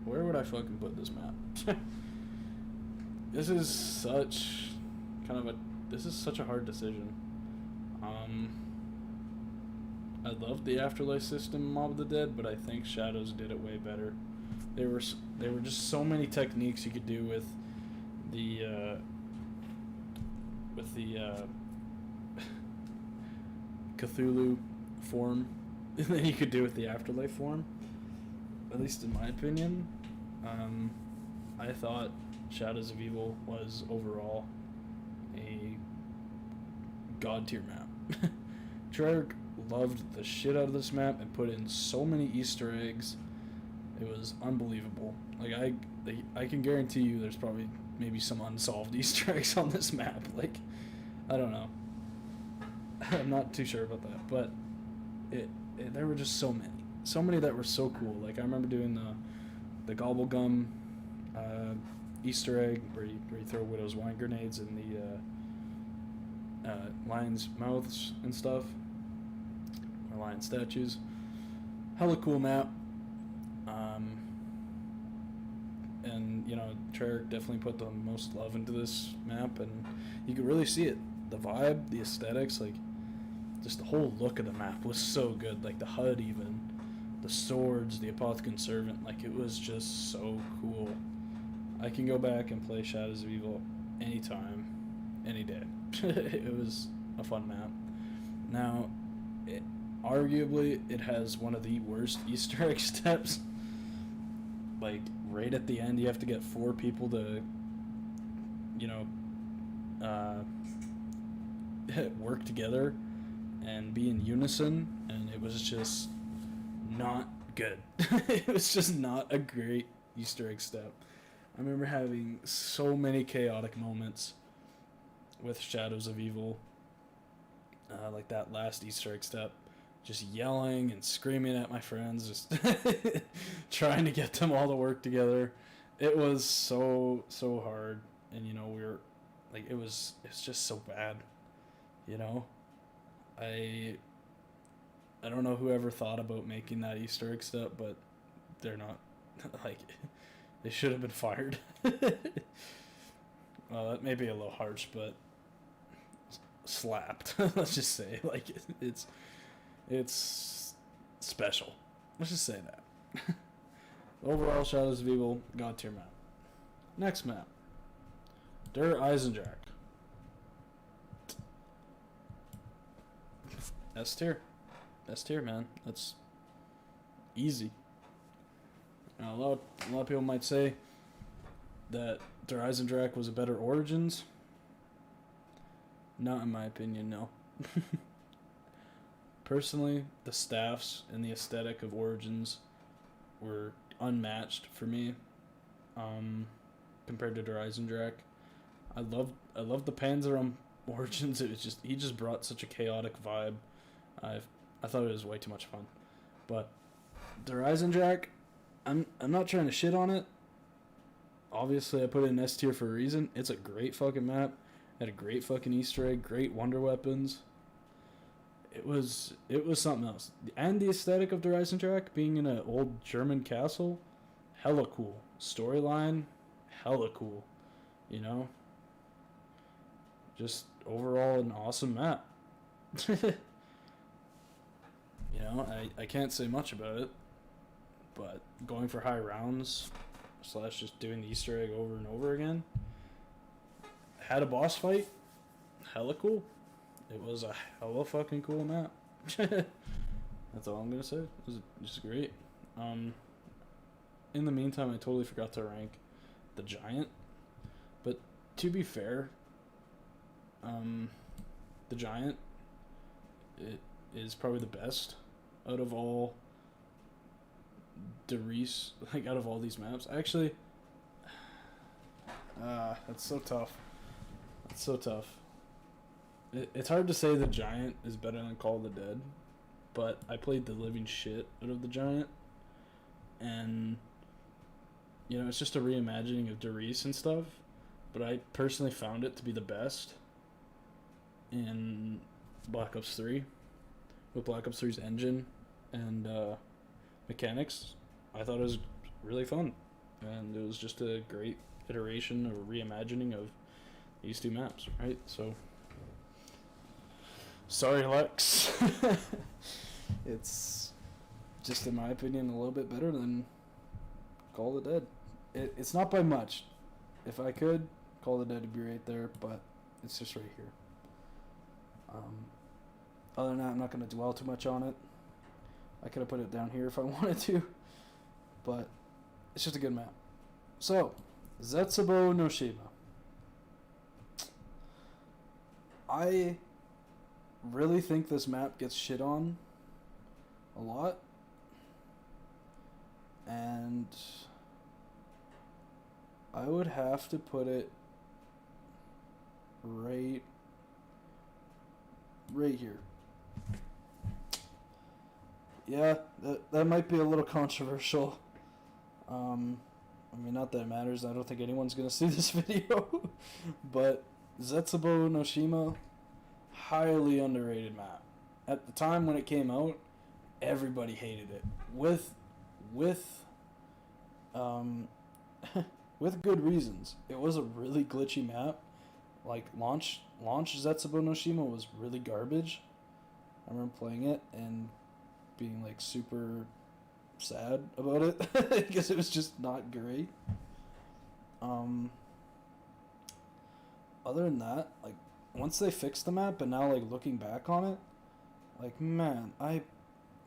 Where would I fucking put this map? This is such a hard decision. I loved the Afterlife system Mob of the Dead, but I think Shadows did it way better. There were just so many techniques you could do with the Cthulhu form that you could do with the Afterlife form. At least in my opinion. I thought Shadows of Evil was overall a god tier map. Treyarch loved the shit out of this map and put in so many Easter eggs. It was unbelievable. Like I can guarantee you there's probably maybe some unsolved Easter eggs on this map. Like, I don't know. I'm not too sure about that, but there were just so many that were so cool. Like I remember doing the Gobblegum Easter egg where you throw Widow's wine grenades in the lions' mouths and stuff, or lion statues. Hella cool map. And you know, Treyarch definitely put the most love into this map, and you could really see it. The vibe, the aesthetics, like just the whole look of the map was so good. Like the HUD, even the swords, the Apothicon Servant, like it was just so cool. I can go back and play Shadows of Evil anytime, any day. It was a fun map. Now, arguably, it has one of the worst Easter egg steps. Like, right at the end, you have to get 4 people to, you know, uh, work together and be in unison, and it was just not good. It was just not a great Easter egg step. I remember having so many chaotic moments with Shadows of Evil, like that last Easter egg step, just yelling and screaming at my friends, just trying to get them all to work together. It was so hard, and we were like, it's just so bad, you know. I don't know whoever thought about making that Easter egg step, but they're not like, they should have been fired. Well, that may be a little harsh, but slapped. Let's just say, like, it's special. Let's just say that. Overall, Shadows of Evil, God tier map. Next map, Der Eisendrache. S tier. S tier, man. That's easy. Now, a lot of people might say that Der Eisendrache was a better Origins. Not in my opinion, no. Personally, the staffs and the aesthetic of Origins were unmatched for me, compared to Der Eisendrache. I loved the Panzer on Origins. It was he just brought such a chaotic vibe. I thought it was way too much fun. But Der Eisendrache, I'm not trying to shit on it. Obviously, I put it in S tier for a reason. It's a great fucking map. Had a great fucking Easter egg, great wonder weapons. It was something else. And the aesthetic of Der Eisendrache, being in an old German castle, hella cool. Storyline, hella cool. You know? Just overall an awesome map. I can't say much about it, but going for high rounds / just doing the Easter egg over and over again. Had a boss fight, hella cool. It was a hella fucking cool map. That's all I'm gonna say. It was just great. In the meantime, I totally forgot to rank the Giant, but to be fair, the Giant, it is probably the best out of all Derice, like out of all these maps. Actually, that's so tough. It's so tough. It's hard to say the Giant is better than Call of the Dead, but I played the living shit out of the Giant, and it's just a reimagining of Derice and stuff, but I personally found it to be the best in Black Ops 3, with Black Ops 3's engine and mechanics. I thought it was really fun, and it was just a great iteration or reimagining of these two maps, right? So, sorry, Lex. It's just, in my opinion, a little bit better than Call of the Dead. It's not by much. If I could, Call of the Dead would be right there, but it's just right here. Other than that, I'm not going to dwell too much on it. I could have put it down here if I wanted to, but it's just a good map. So, Zetsubo no Shima. I really think this map gets shit on a lot, and I would have to put it right here. Yeah, that might be a little controversial. Not that it matters. I don't think anyone's gonna see this video, but Zetsubo no Shima, highly underrated map. At the time when it came out, everybody hated it. With good reasons. It was a really glitchy map. Like launch Zetsubo no Shima was really garbage. I remember playing it and being like super sad about it because it was just not great. Other than that, like once they fixed the map and now like looking back on it, like man,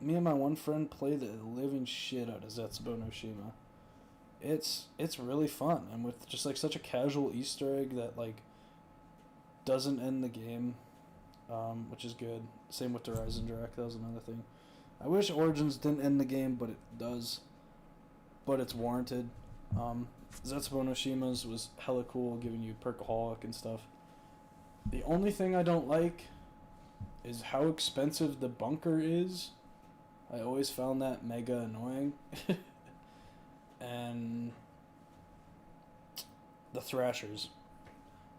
me and my one friend play the living shit out of Zetsubo no Shima. It's really fun, and with just like such a casual Easter egg that like doesn't end the game, which is good. Same with Horizon Direct. That was another thing. I wish Origins didn't end the game, but it does. But it's warranted. Zetsubo no Shima's was hella cool, giving you Perkaholic and stuff. The only thing I don't like is how expensive the bunker is. I always found that mega annoying. And the Thrashers.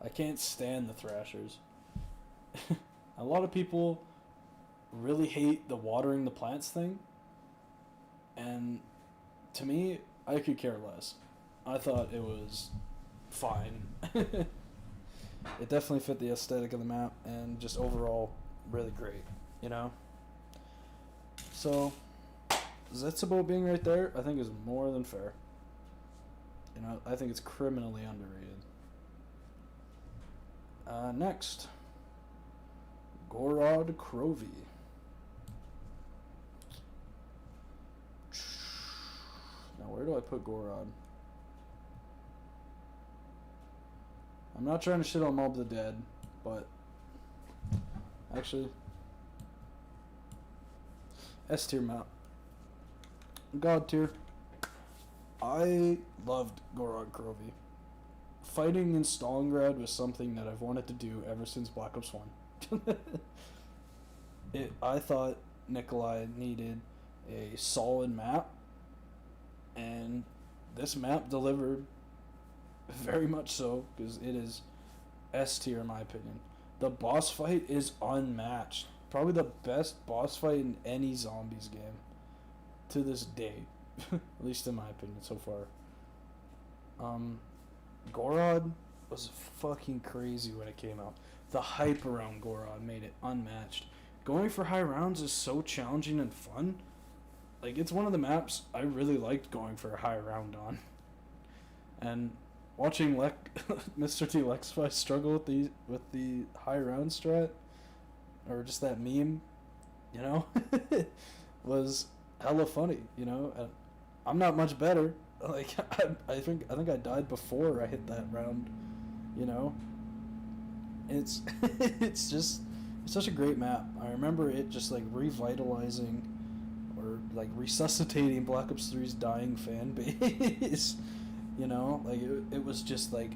I can't stand the Thrashers. A lot of people really hate the watering the plants thing. And to me, I could care less. I thought it was fine. It definitely fit the aesthetic of the map and just overall really great, you know? So, Zetsubo being right there, I think is more than fair. You know, I think it's criminally underrated. Next, Gorod Krovi. Now, where do I put Gorod? I'm not trying to shit on Mob of the Dead, but actually, S tier map. God tier. I loved Gorod Krovi. Fighting in Stalingrad was something that I've wanted to do ever since Black Ops 1. I thought Nikolai needed a solid map, and this map delivered very much so, because it is S tier in my opinion. The boss fight is unmatched. Probably the best boss fight in any zombies game to this day. At least in my opinion so far. Gorod was fucking crazy when it came out. The hype around Gorod made it unmatched. Going for high rounds is so challenging and fun. Like, it's one of the maps I really liked going for a high round on. And watching Mr. T Lexify struggle with the high round strat, or just that meme, you know, was hella funny, you know. And I'm not much better. Like, I think I died before I hit that round, you know. It's it's such a great map. I remember it just like revitalizing or like resuscitating Black Ops 3's dying fan base. You know, like it was just like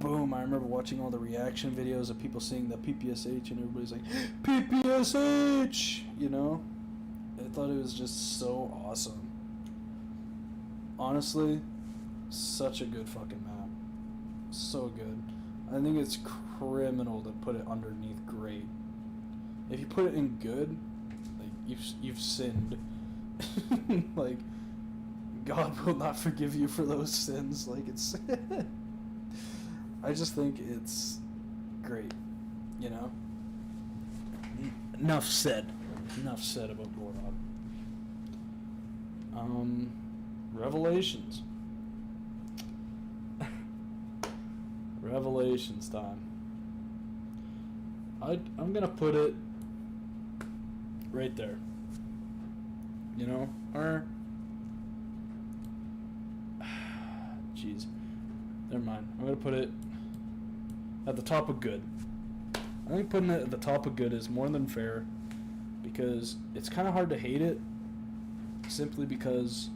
boom. I remember watching all the reaction videos of people seeing the PPSH and everybody's like PPSH, you know. I thought it was just so awesome. Honestly, such a good fucking map. So good. I think it's criminal to put it underneath great. If you put it in good, like you've sinned. Like, God will not forgive you for those sins. Like, it's I just think it's great, you know. Enough said about Gorod. Revelations. Revelations time. I'm gonna put it right there. You know, or jeez, never mind. I'm gonna put it at the top of good. I think putting it at the top of good is more than fair, because it's kind of hard to hate it, simply because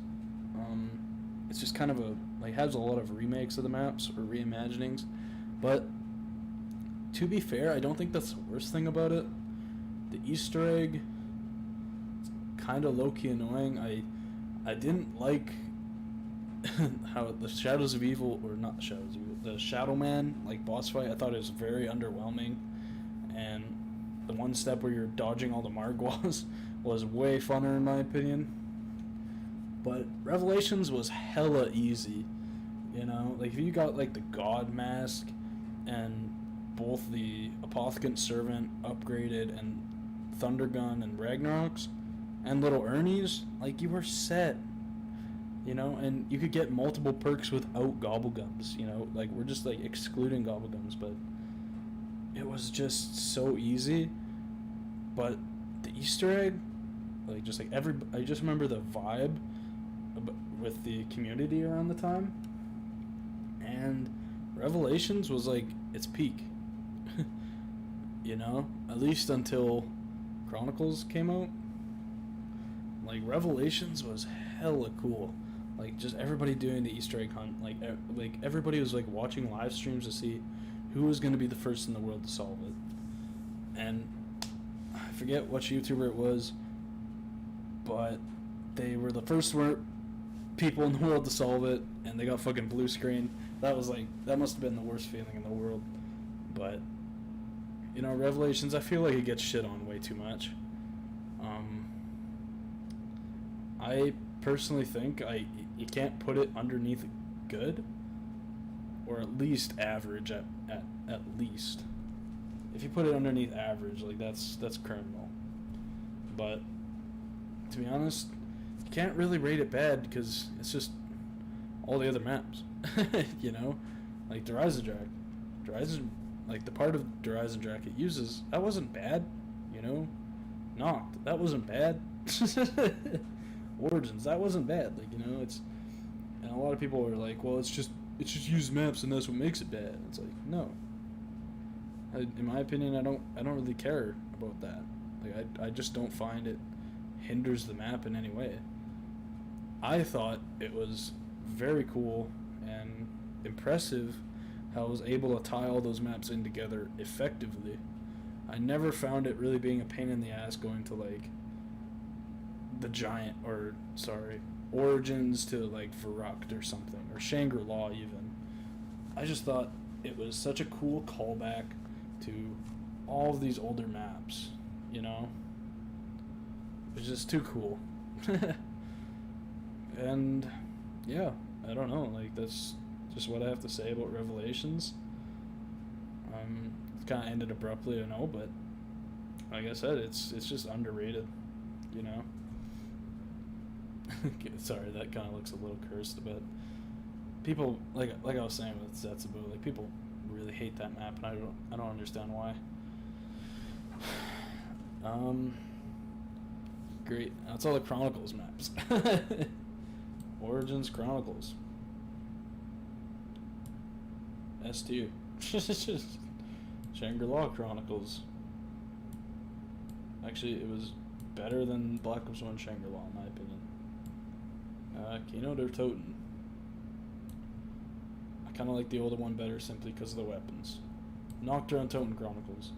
it's just kind of has a lot of remakes of the maps or reimaginings. But to be fair, I don't think that's the worst thing about it. The Easter egg, kind of low-key annoying. I didn't like how the Shadows of Evil, or not the Shadows of Evil, the Shadow Man boss fight. I thought it was very underwhelming, and the one step where you're dodging all the Margwas was way funner in my opinion. But Revelations was hella easy, you know. Like, if you got the God Mask and both the Apothecant Servant upgraded and Thundergun and Ragnaroks and Little Ernie's, you were set, you know. And you could get multiple perks without Gobblegums, you know. We're just excluding Gobblegums, but it was just so easy. But the Easter egg, I just remember the vibe with the community around the time, and Revelations was its peak. you know, at least until Chronicles came out. Like, Revelations was hella cool. Like, just everybody doing the Easter egg hunt. Like everybody was like watching live streams to see who was going to be the first in the world to solve it. And I forget which YouTuber it was, but they were the first people in the world to solve it, and they got fucking blue screen. That must have been the worst feeling in the world. But, you know, Revelations, I feel like it gets shit on way too much. I personally think you can't put it underneath good, or at least average at least. If you put it underneath average, like that's criminal. But to be honest, you can't really rate it bad because it's just all the other maps. You know, like Drak, like the part of Drak it uses, that wasn't bad. You know, Noct, that wasn't bad. Origins, that wasn't bad. Like, you know, and a lot of people are like, well, it's just used maps and that's what makes it bad. It's like, no. In my opinion, I don't really care about that. Like, I just don't find it hinders the map in any way. I thought it was very cool and impressive how I was able to tie all those maps in together effectively. I never found it really being a pain in the ass going to like Origins to like Verrückt or something, or Shangri-La even. I just thought it was such a cool callback to all of these older maps, you know? It was just too cool. And yeah, I don't know, like that's just what I have to say about Revelations. It kind of ended abruptly, I know, but like I said, it's just underrated, you know? Sorry, that kind of looks a little cursed, but people, like I was saying with Zetsubo, like people really hate that map, and I don't understand why. Great. That's all the Chronicles maps. Origins Chronicles. S2. Shangri-La Chronicles. Actually, it was better than Black Ops 1 Shangri-La, in my opinion. Kino der Toten. I kind of like the older one better simply because of the weapons. Nocturne Toten Chronicles.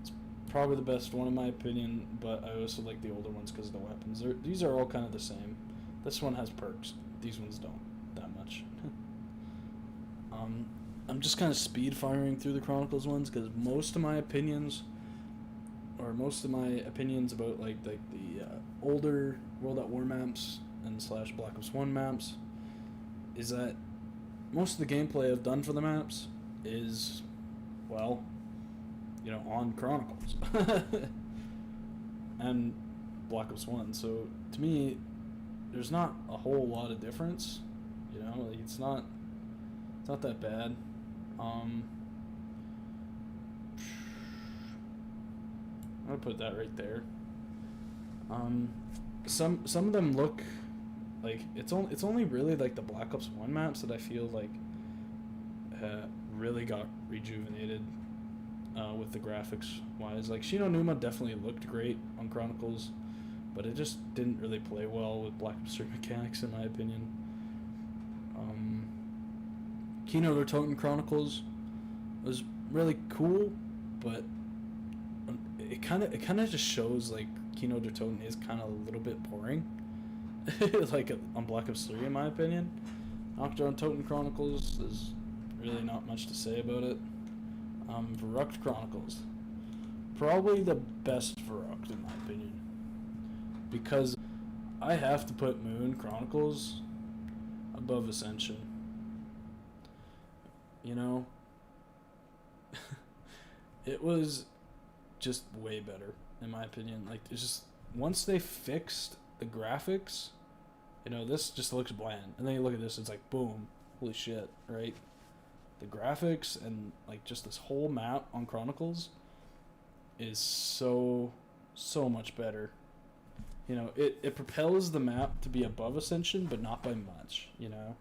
It's probably the best one in my opinion, but I also like the older ones because of the weapons. These are all kind of the same. This one has perks. These ones don't that much. I'm just kind of speed firing through the Chronicles ones because most of my opinions about like the older World at War maps and / Black Ops 1 maps is that most of the gameplay I've done for the maps is, well, you know, on Chronicles and Black Ops 1. So to me, there's not a whole lot of difference. You know, like it's not that bad. I'm gonna put that right there. Some of them look like it's only really like the Black Ops 1 maps that I feel like really got rejuvenated with the graphics wise. Like Shino Numa definitely looked great on Chronicles, but it just didn't really play well with Black Ops 3 mechanics in my opinion. Kino der Toten Chronicles was really cool, but it kind of just shows like Kino der Toten is kind of a little bit boring, like on Black Ops 3 in my opinion. Nocturne Toten Chronicles, there's really not much to say about it. Verrückt Chronicles, probably the best Verrückt in my opinion, because I have to put Moon Chronicles above Ascension. You know, it was just way better in my opinion. Like it's just once they fixed the graphics, you know, this just looks bland, and then you look at this, it's like boom, holy shit, right? The graphics and like just this whole map on Chronicles is so much better. You know, it propels the map to be above Ascension, but not by much, you know.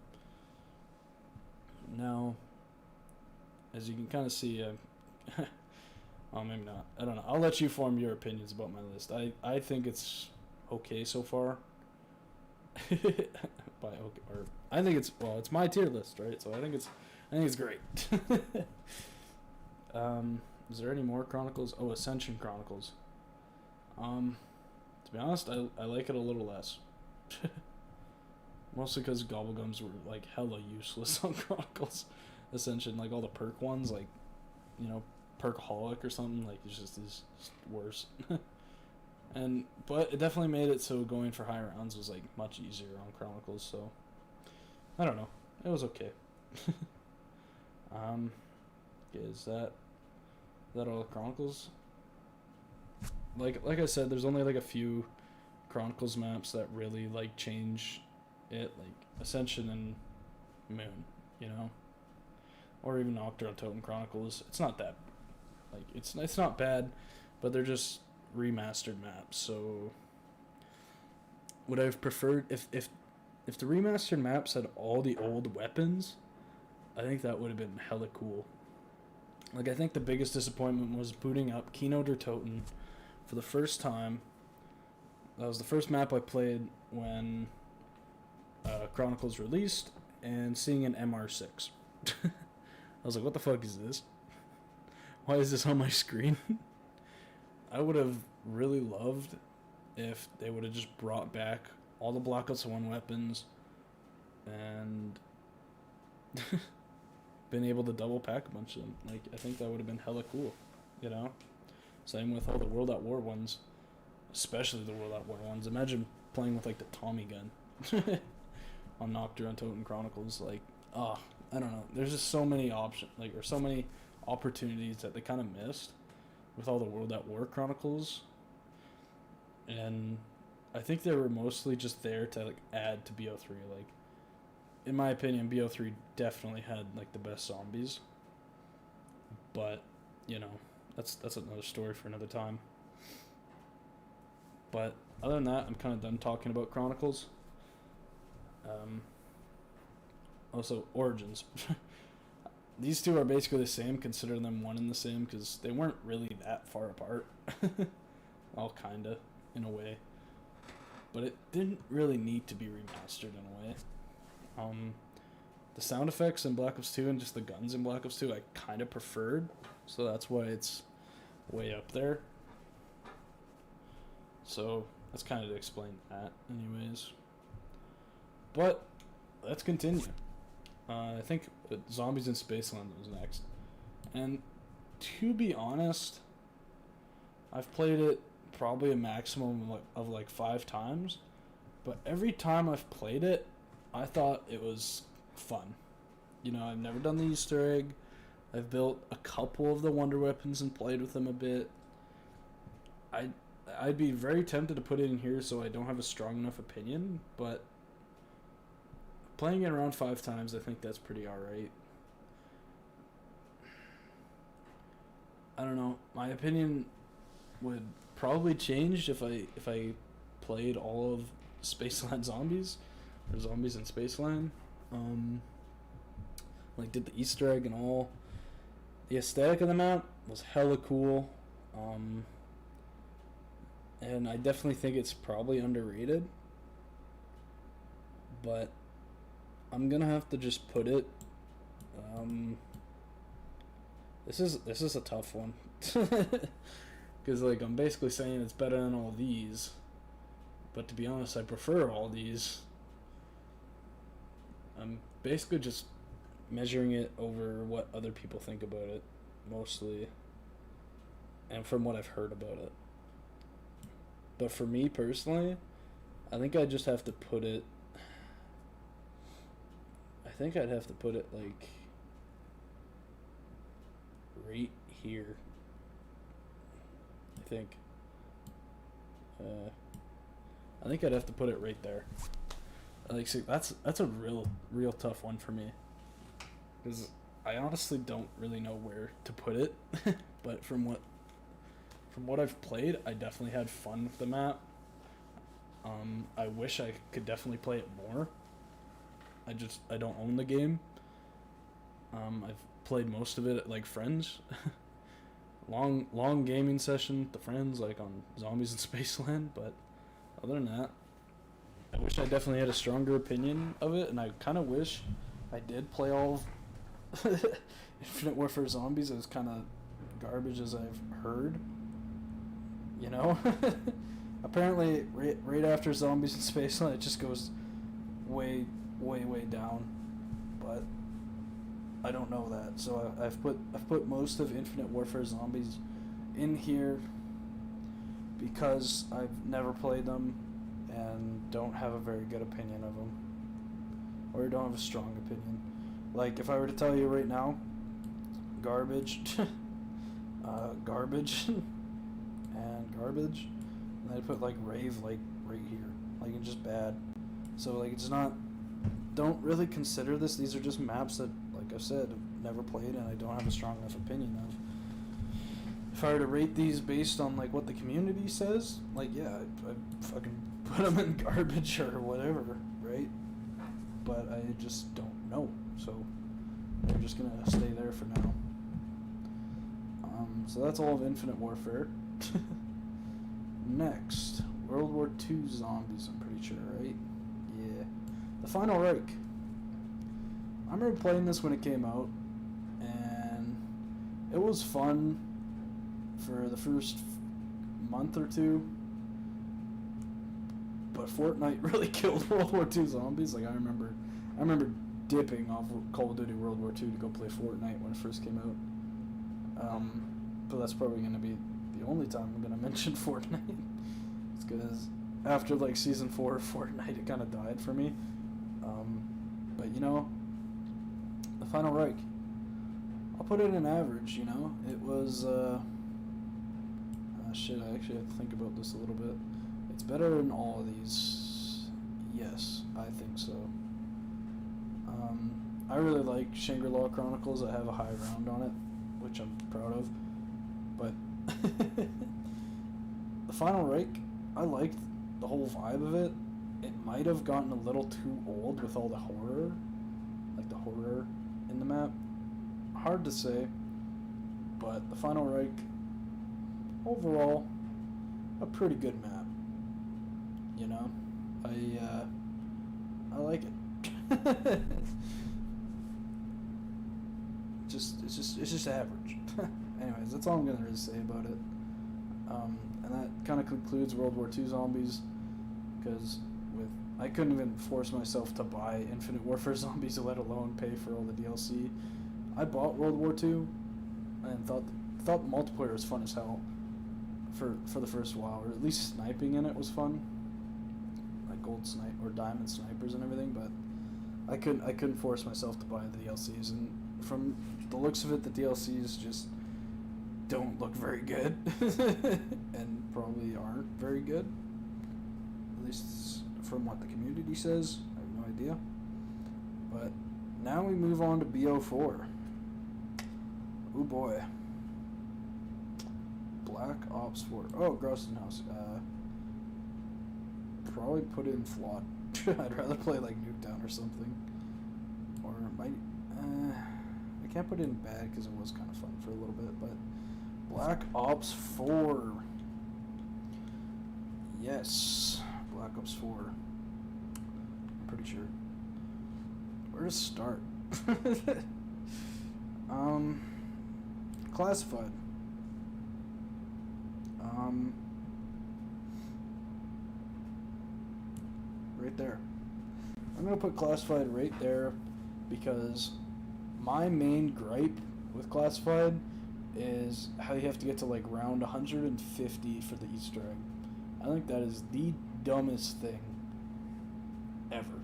Now, as you can kind of see, Oh, maybe not. I don't know. I'll let you form your opinions about my list. I think it's okay so far. By okay, or I think it's my tier list, right? So I think it's great. Is there any more Chronicles? Oh, Ascension Chronicles. To be honest, I like it a little less. Mostly because Gobblegums were like hella useless on Chronicles Ascension. Like all the perk ones, like, you know, Perkaholic or something, like it's just worse. But it definitely made it so going for high rounds was like much easier on Chronicles. So I don't know, it was okay. Is that all Chronicles? Like I said, there's only like a few Chronicles maps that really like change it, like Ascension and Moon, you know, or even Nocturne Totem Chronicles. It's not that like it's not bad, but they're just remastered maps. So would I've preferred if the remastered maps had all the old weapons, I think that would have been hella cool. Like I think the biggest disappointment was booting up Kino der Toten for the first time. That was the first map I played when Chronicles released, and seeing an MR6. I was like, what the fuck is this? Why is this on my screen? I would have really loved if they would have just brought back all the Black Ops 1 weapons and been able to double pack a bunch of them. Like, I think that would have been hella cool, you know? Same with all the World at War ones, especially the World at War ones. Imagine playing with, like, the Tommy gun on Nocturne Totem Chronicles. Like, I don't know. There's just so many options, like, or so many opportunities that they kind of missed with all the World at War Chronicles. And I think they were mostly just there to, like, add to BO3. Like, in my opinion, BO3 definitely had, like, the best zombies. But, you know, that's another story for another time. But other than that, I'm kind of done talking about Chronicles. Also, Origins. These two are basically the same. Consider them one and the same because they weren't really that far apart. Well, kinda, in a way. But it didn't really need to be remastered in a way. The sound effects in Black Ops 2 and just the guns in Black Ops 2 I kind of preferred. So that's why it's way up there. So that's kind of to explain that anyways. But let's continue. I think Zombies in Spaceland was next. And to be honest, I've played it probably a maximum of like 5 times. But every time I've played it, I thought it was fun. You know, I've never done the Easter egg. I've built a couple of the wonder weapons and played with them a bit. I'd be very tempted to put it in here so I don't have a strong enough opinion, but playing it around 5 times, I think that's pretty alright. I don't know. My opinion would probably change if I played all of Spaceland Zombies, or Zombies in Spaceland. Like, did the Easter egg and all. The aesthetic of the map was hella cool. And I definitely think it's probably underrated. But I'm gonna have to just put it. This is a tough one. Because, like, I'm basically saying it's better than all these. But to be honest, I prefer all these. I'm basically just measuring it over what other people think about it, mostly. And from what I've heard about it. But for me personally, I think I just have to put it. I think I'd have to put it like right here. I think I'd have to put it right there. Like, see, that's a real tough one for me, because I honestly don't really know where to put it. But from what I've played, I definitely had fun with the map. I wish I could definitely play it more. I don't own the game. I've played most of it at, like, friends. long gaming session with the friends, like on Zombies in Spaceland. But other than that, I wish I definitely had a stronger opinion of it, and I kind of wish I did play all of Infinite Warfare Zombies as kind of garbage as I've heard. You know, apparently right after Zombies in Spaceland, it just goes way down. But I don't know that, so I've put most of Infinite Warfare Zombies in here because I've never played them and don't have a very good opinion of them, or don't have a strong opinion. Like, if I were to tell you right now, garbage, garbage, and garbage, and I'd put like Rave like right here, like it's just bad. So like it's not. Don't really consider this. These are just maps that, like I've said, I've never played and I don't have a strong enough opinion of. If I were to rate these based on like what the community says, like yeah, I'd fucking put them in garbage or whatever, right? But I just don't know, so we're just gonna stay there for now. So that's all of Infinite Warfare. Next, World War II Zombies, I'm pretty sure, right? Yeah. The Final Reich. I remember playing this when it came out, and it was fun for the first month or two, but Fortnite really killed World War II Zombies. Like I remember dipping off Call of Duty World War II to go play Fortnite when it first came out. But that's probably going to be the only time I'm going to mention Fortnite. It's because after like Season 4 of Fortnite, it kind of died for me. But you know, the Final Reich, I'll put it in average, you know. It was, shit, I actually have to think about this a little bit. It's better than all of these. Yes, I think so. I really like Shangri-La Chronicles. I have a high round on it, which I'm proud of. But the Final Reich, I liked the whole vibe of it. It might have gotten a little too old with all the horror, like the horror in the map. Hard to say, but the Final Reich, overall, a pretty good map. You know, I like it. It's just average. Anyways, that's all I'm gonna really say about it. And that kind of concludes World War II Zombies, because I couldn't even force myself to buy Infinite Warfare Zombies, let alone pay for all the DLC. I bought World War II and thought the multiplayer was fun as hell for the first while, or at least sniping in it was fun, like gold snipe or diamond snipers and everything. But I couldn't force myself to buy the DLCs, and from the looks of it, the DLCs just don't look very good, and probably aren't very good. At least from what the community says, I have no idea. But now we move on to BO4. Oh boy. Black Ops 4. Oh, Groston House. Probably put it in flawed. I'd rather play like Nuketown or something. Or might. I can't put it in bad because it was kind of fun for a little bit. But Black Ops 4. Yes. Black Ops 4. I'm pretty sure. Where to start? Classified. Right there. I'm gonna put Classified right there because my main gripe with Classified is how you have to get to like round 150 for the Easter egg. I think that is the dumbest thing ever.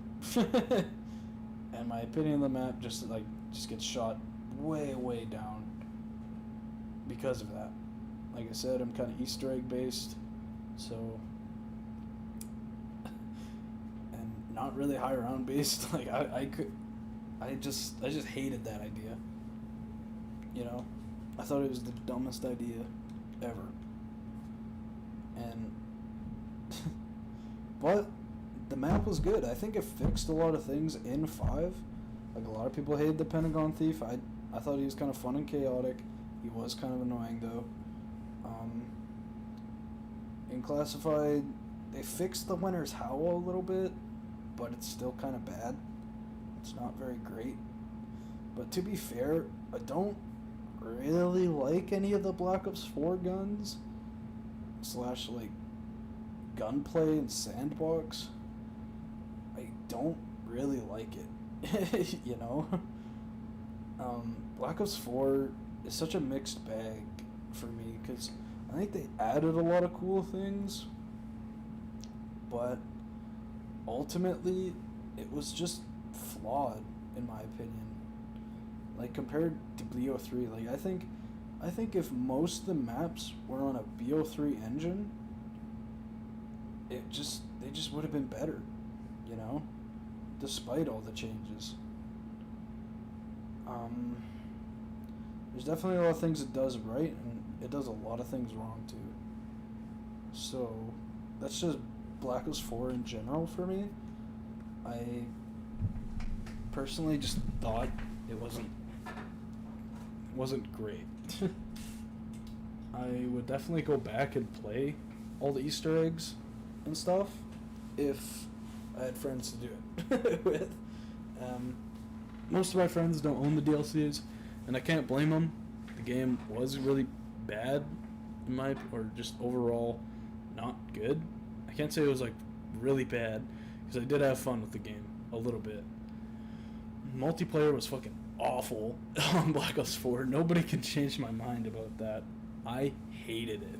And my opinion of the map just gets shot way down because of that. Like I said, I'm kind of Easter egg based, so, and not really high round based. Like I just hated that idea. You know, I thought it was the dumbest idea ever. And but the map was good. I think it fixed a lot of things in 5. Like a lot of people hated the Pentagon Thief. I thought he was kind of fun and chaotic. He was kind of annoying though. Um, in Classified, they fixed the Winter's Howl a little bit, but it's still kind of bad. It's not very great. But to be fair, I don't really like any of the Black Ops 4 guns slash like gunplay and sandbox. I don't really like it. You know? Black Ops 4 is such a mixed bag for me because I think they added a lot of cool things, but ultimately it was just flawed in my opinion. Like compared to BO3, like I think if most of the maps were on a BO3 engine, they just would have been better, you know, despite all the changes. There's definitely a lot of things it does right, and it does a lot of things wrong too. So that's just Black Ops 4 in general for me. I personally just thought it wasn't great. I would definitely go back and play all the Easter eggs and stuff if I had friends to do it with. Most of my friends don't own the DLCs, and I can't blame them. The game was really bad, or just overall not good. I can't say it was like really bad, because I did have fun with the game a little bit. Multiplayer was fucking awful on Black Ops 4. Nobody can change my mind about that. I hated it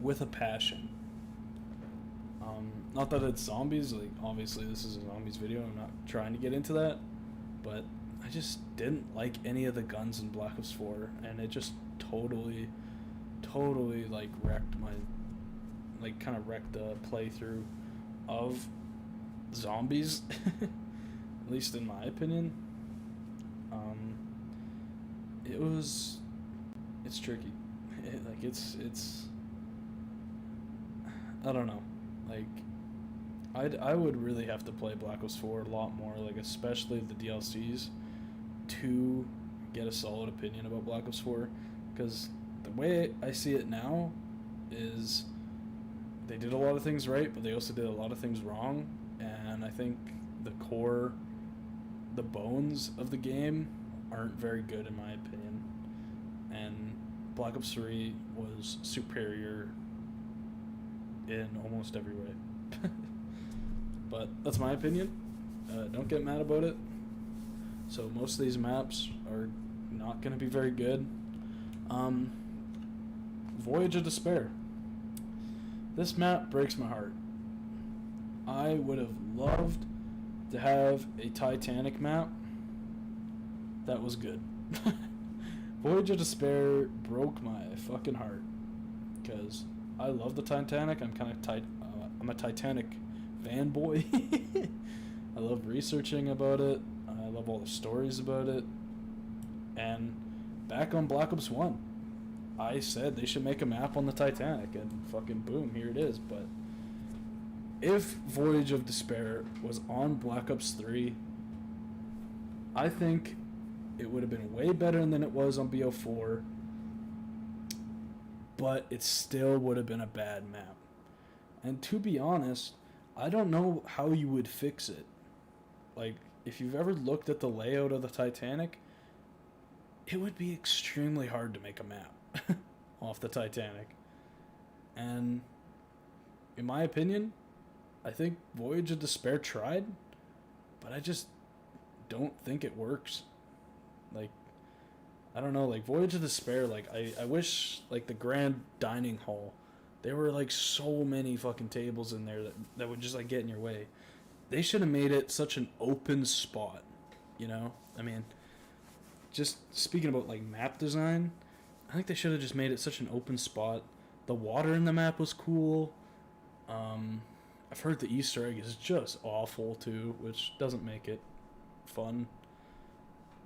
with a passion. Not that it's zombies, like obviously this is a zombies video, I'm not trying to get into that, but I just didn't like any of the guns in Black Ops 4, and it just totally like wrecked my, like kind of wrecked the playthrough of zombies, at least in my opinion. It's tricky. It's I don't know. Like, I would really have to play Black Ops 4 a lot more, like especially the DLCs, to get a solid opinion about Black Ops 4, because the way I see it now is they did a lot of things right, but they also did a lot of things wrong, and I think the bones of the game aren't very good in my opinion, and Black Ops 3 was superior in almost every way. But that's my opinion. Don't get mad about it. So most of these maps are not going to be very good. Voyage of Despair. This map breaks my heart. I would have loved to have a Titanic map that was good. Voyage of Despair broke my fucking heart, because I love the Titanic. I'm a Titanic fanboy. I love researching about it. I love all the stories about it. And back on Black Ops 1, I said they should make a map on the Titanic, and fucking boom, here it is. But if Voyage of Despair was on Black Ops 3, I think it would have been way better than it was on BO4, but it still would have been a bad map. And to be honest, I don't know how you would fix it. Like, if you've ever looked at the layout of the Titanic, it would be extremely hard to make a map off the Titanic. And in my opinion, I think Voyage of Despair tried, but I just don't think it works. Like, I don't know, like Voyage of Despair, like I wish like the Grand Dining Hall, there were like so many fucking tables in there that would just like get in your way. They should have made it such an open spot, you know? I mean, just speaking about like map design, I think they should have just made it such an open spot. The water in the map was cool. I've heard the Easter egg is just awful too, which doesn't make it fun.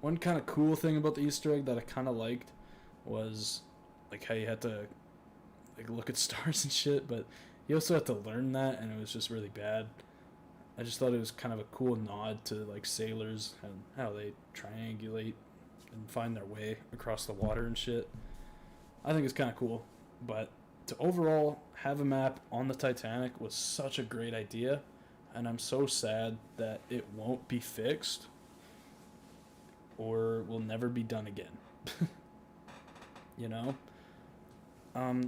One kind of cool thing about the Easter egg that I kind of liked was like how you had to like look at stars and shit, but you also had to learn that, and it was just really bad. I just thought it was kind of a cool nod to like sailors and how they and find their way across the water and shit. I think it's kind of cool, but to overall have a map on the Titanic was such a great idea, and I'm so sad that it won't be fixed or will never be done again. You know?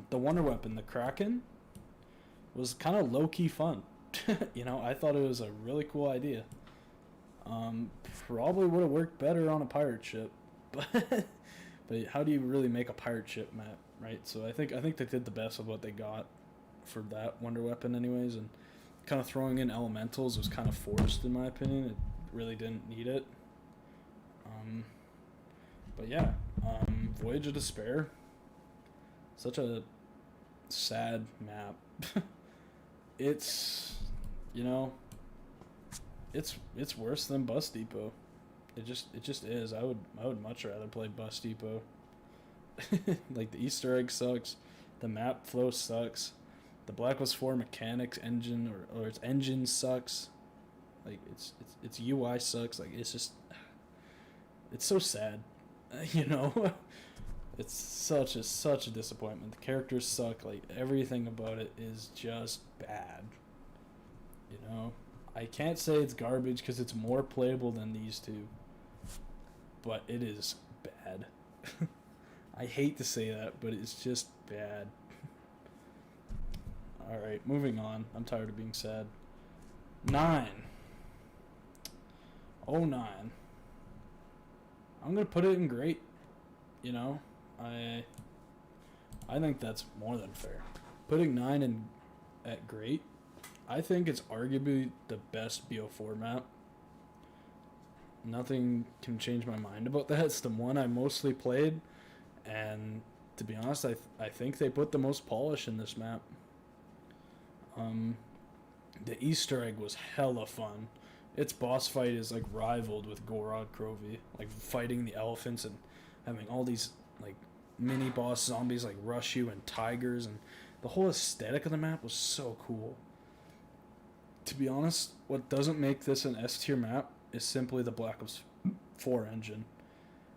The Wonder Weapon, the Kraken, was kind of low-key fun. You know, I thought it was a really cool idea. Probably would have worked better on a pirate ship, but how do you really make a pirate ship map, right? So I think they did the best of what they got for that Wonder Weapon, anyways, and kind of throwing in elementals was kind of forced in my opinion. It really didn't need it. But yeah, Voyage of Despair, such a sad map. It's, you know, it's worse than Bus Depot. It just is. I would much rather play Bus Depot. Like, the Easter egg sucks, the map flow sucks, the Black Ops 4 mechanics engine or its engine sucks. Like, its UI sucks. Like, it's so sad. You know, it's such a disappointment. The characters suck. Like, everything about it is just bad. You know, I can't say it's garbage because it's more playable than these two, but it is bad. I hate to say that, but it's just bad. Alright, moving on. I'm tired of being sad. 9. Oh, 9. I'm gonna put it in great. You know, I think that's more than fair. Putting 9 in at great, I think it's arguably the best BO4 map. Nothing can change my mind about that. It's the one I mostly played, and to be honest, I think they put the most polish in this map. The Easter egg was hella fun. Its boss fight is like rivaled with Gorod Krovi, like fighting the elephants and having all these like mini boss zombies like rush you, and tigers, and the whole aesthetic of the map was so cool. To be honest, what doesn't make this an S tier map is simply the Black Ops 4 engine.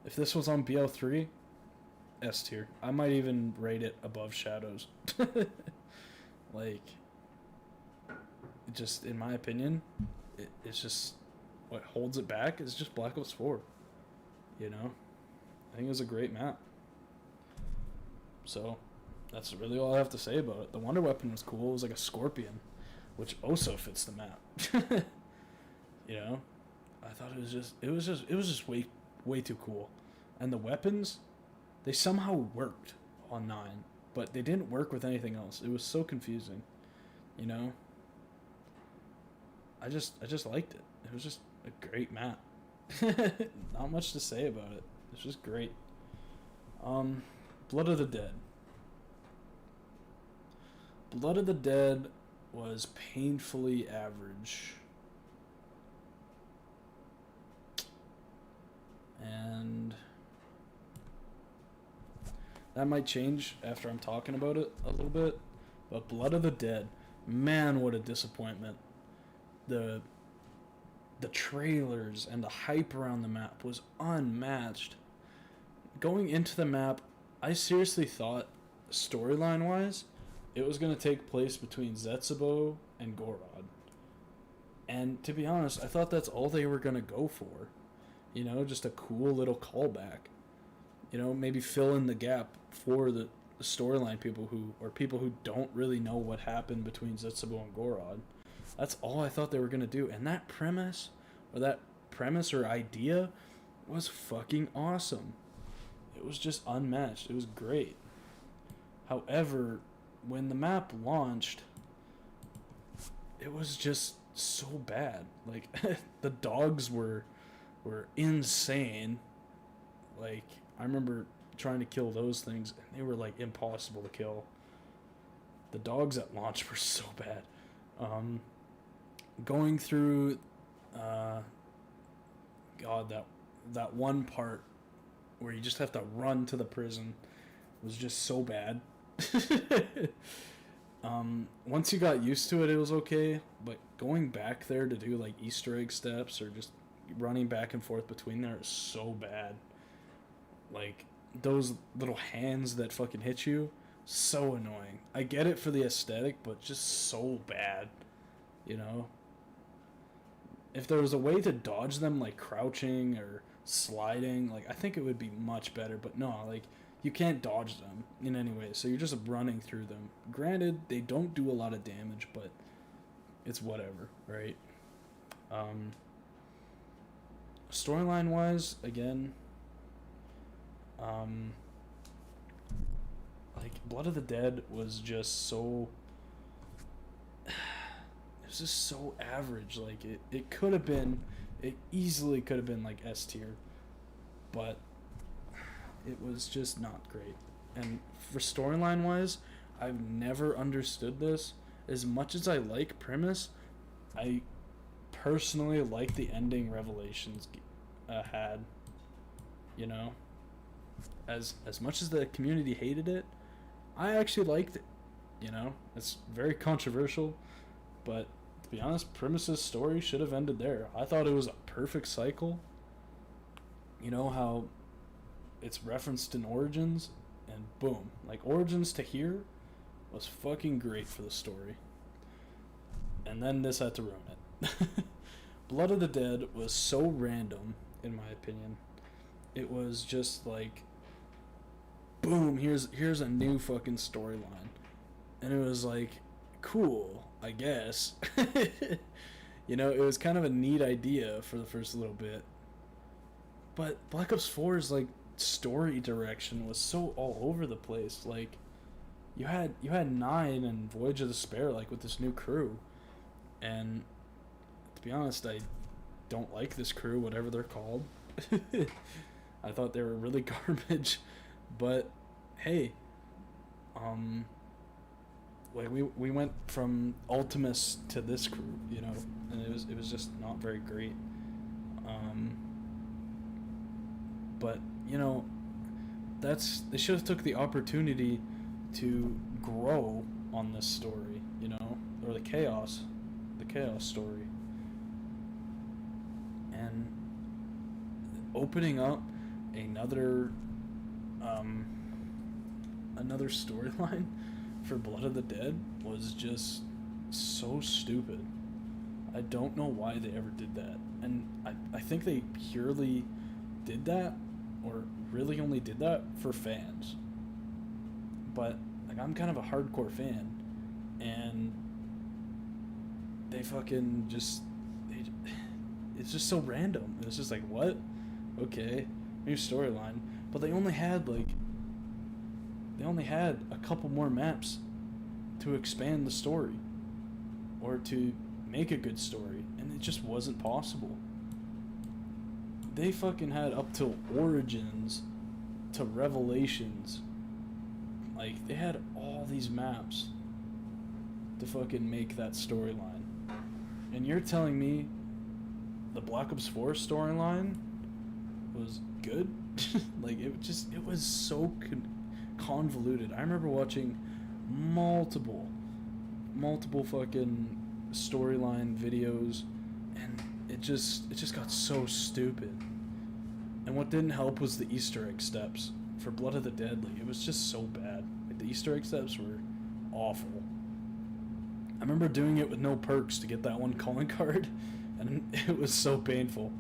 If this was on BO3, S tier. I might even rate it above Shadows. Like, it just, in my opinion, it's just, what holds it back is just Black Ops 4. You know? I think it was a great map. So, that's really all I have to say about it. The Wonder Weapon was cool. It was like a scorpion, which also fits the map. You know? I thought it was just way too cool. And the weapons, they somehow worked on 9, but they didn't work with anything else. It was so confusing. You know? I just liked it. It was just a great map. Not much to say about it. It's just great. Blood of the Dead. Blood of the Dead was painfully average. And that might change after I'm talking about it a little bit. But Blood of the Dead, man, what a disappointment. The trailers and the hype around the map was unmatched. Going into the map, I seriously thought, storyline-wise, it was going to take place between Zetsubo and Gorod. And to be honest, I thought that's all they were going to go for. You know, just a cool little callback. You know, maybe fill in the gap for the storyline people who don't really know what happened between Zetsubo and Gorod. That's all I thought they were going to do. And that premise or idea was fucking awesome. It was just unmatched. It was great. However, when the map launched, it was just so bad. Like, the dogs were insane. Like, I remember trying to kill those things, and they were, like, impossible to kill. The dogs at launch were so bad. Going through, that one part where you just have to run to the prison was just so bad. Once you got used to it, it was okay, but going back there to do like Easter egg steps or just running back and forth between there is so bad. Like, those little hands that fucking hit you, so annoying. I get it for the aesthetic, but just so bad, you know? If there was a way to dodge them, like crouching or sliding, like, I think it would be much better, but no, like, you can't dodge them in any way, so you're just running through them. Granted, they don't do a lot of damage, but it's whatever, right? Storyline wise, again, like, Blood of the Dead was just so, it was just so average. Like, it could have been, it easily could have been like S tier, but it was just not great. And for storyline wise, I've never understood this. As much as I like premise, I personally like the ending Revelations had. You know, as much as the community hated it, I actually liked it. You know, it's very controversial, but to be honest, Premis's story should have ended there. I thought it was a perfect cycle. You know how it's referenced in Origins, and boom, like Origins to here was fucking great for the story. And then this had to ruin it. Blood of the Dead was so random, in my opinion. It was just like, boom, here's a new fucking storyline. And it was like, cool, I guess. You know, it was kind of a neat idea for the first little bit. But Black Ops 4's like story direction was so all over the place. Like, you had 9 and Voyage of Despair, like, with this new crew. And to be honest, I don't like this crew, whatever they're called. I thought they were really garbage. But hey, like, we went from Ultimus to this crew, you know, and it was just not very great. But you know, they should have took the opportunity to grow on this story, you know, or the chaos story, and opening up another storyline for Blood of the Dead was just so stupid. I don't know why they ever did that, and I think they purely did that, or really only did that for fans. But like, I'm kind of a hardcore fan, and they fucking just it's just so random. It's just like, what? Okay, new storyline, but they only had a couple more maps to expand the story or to make a good story, and it just wasn't possible. They fucking had up till Origins to Revelations. Like, they had all these maps to fucking make that storyline. And you're telling me the Black Ops 4 storyline was good? Like, it was so convoluted. I remember watching multiple fucking storyline videos, and it just got so stupid. And what didn't help was the Easter egg steps for Blood of the Dead. Like, it was just so bad. Like, the Easter egg steps were awful. I remember doing it with no perks to get that one calling card, and it was so painful.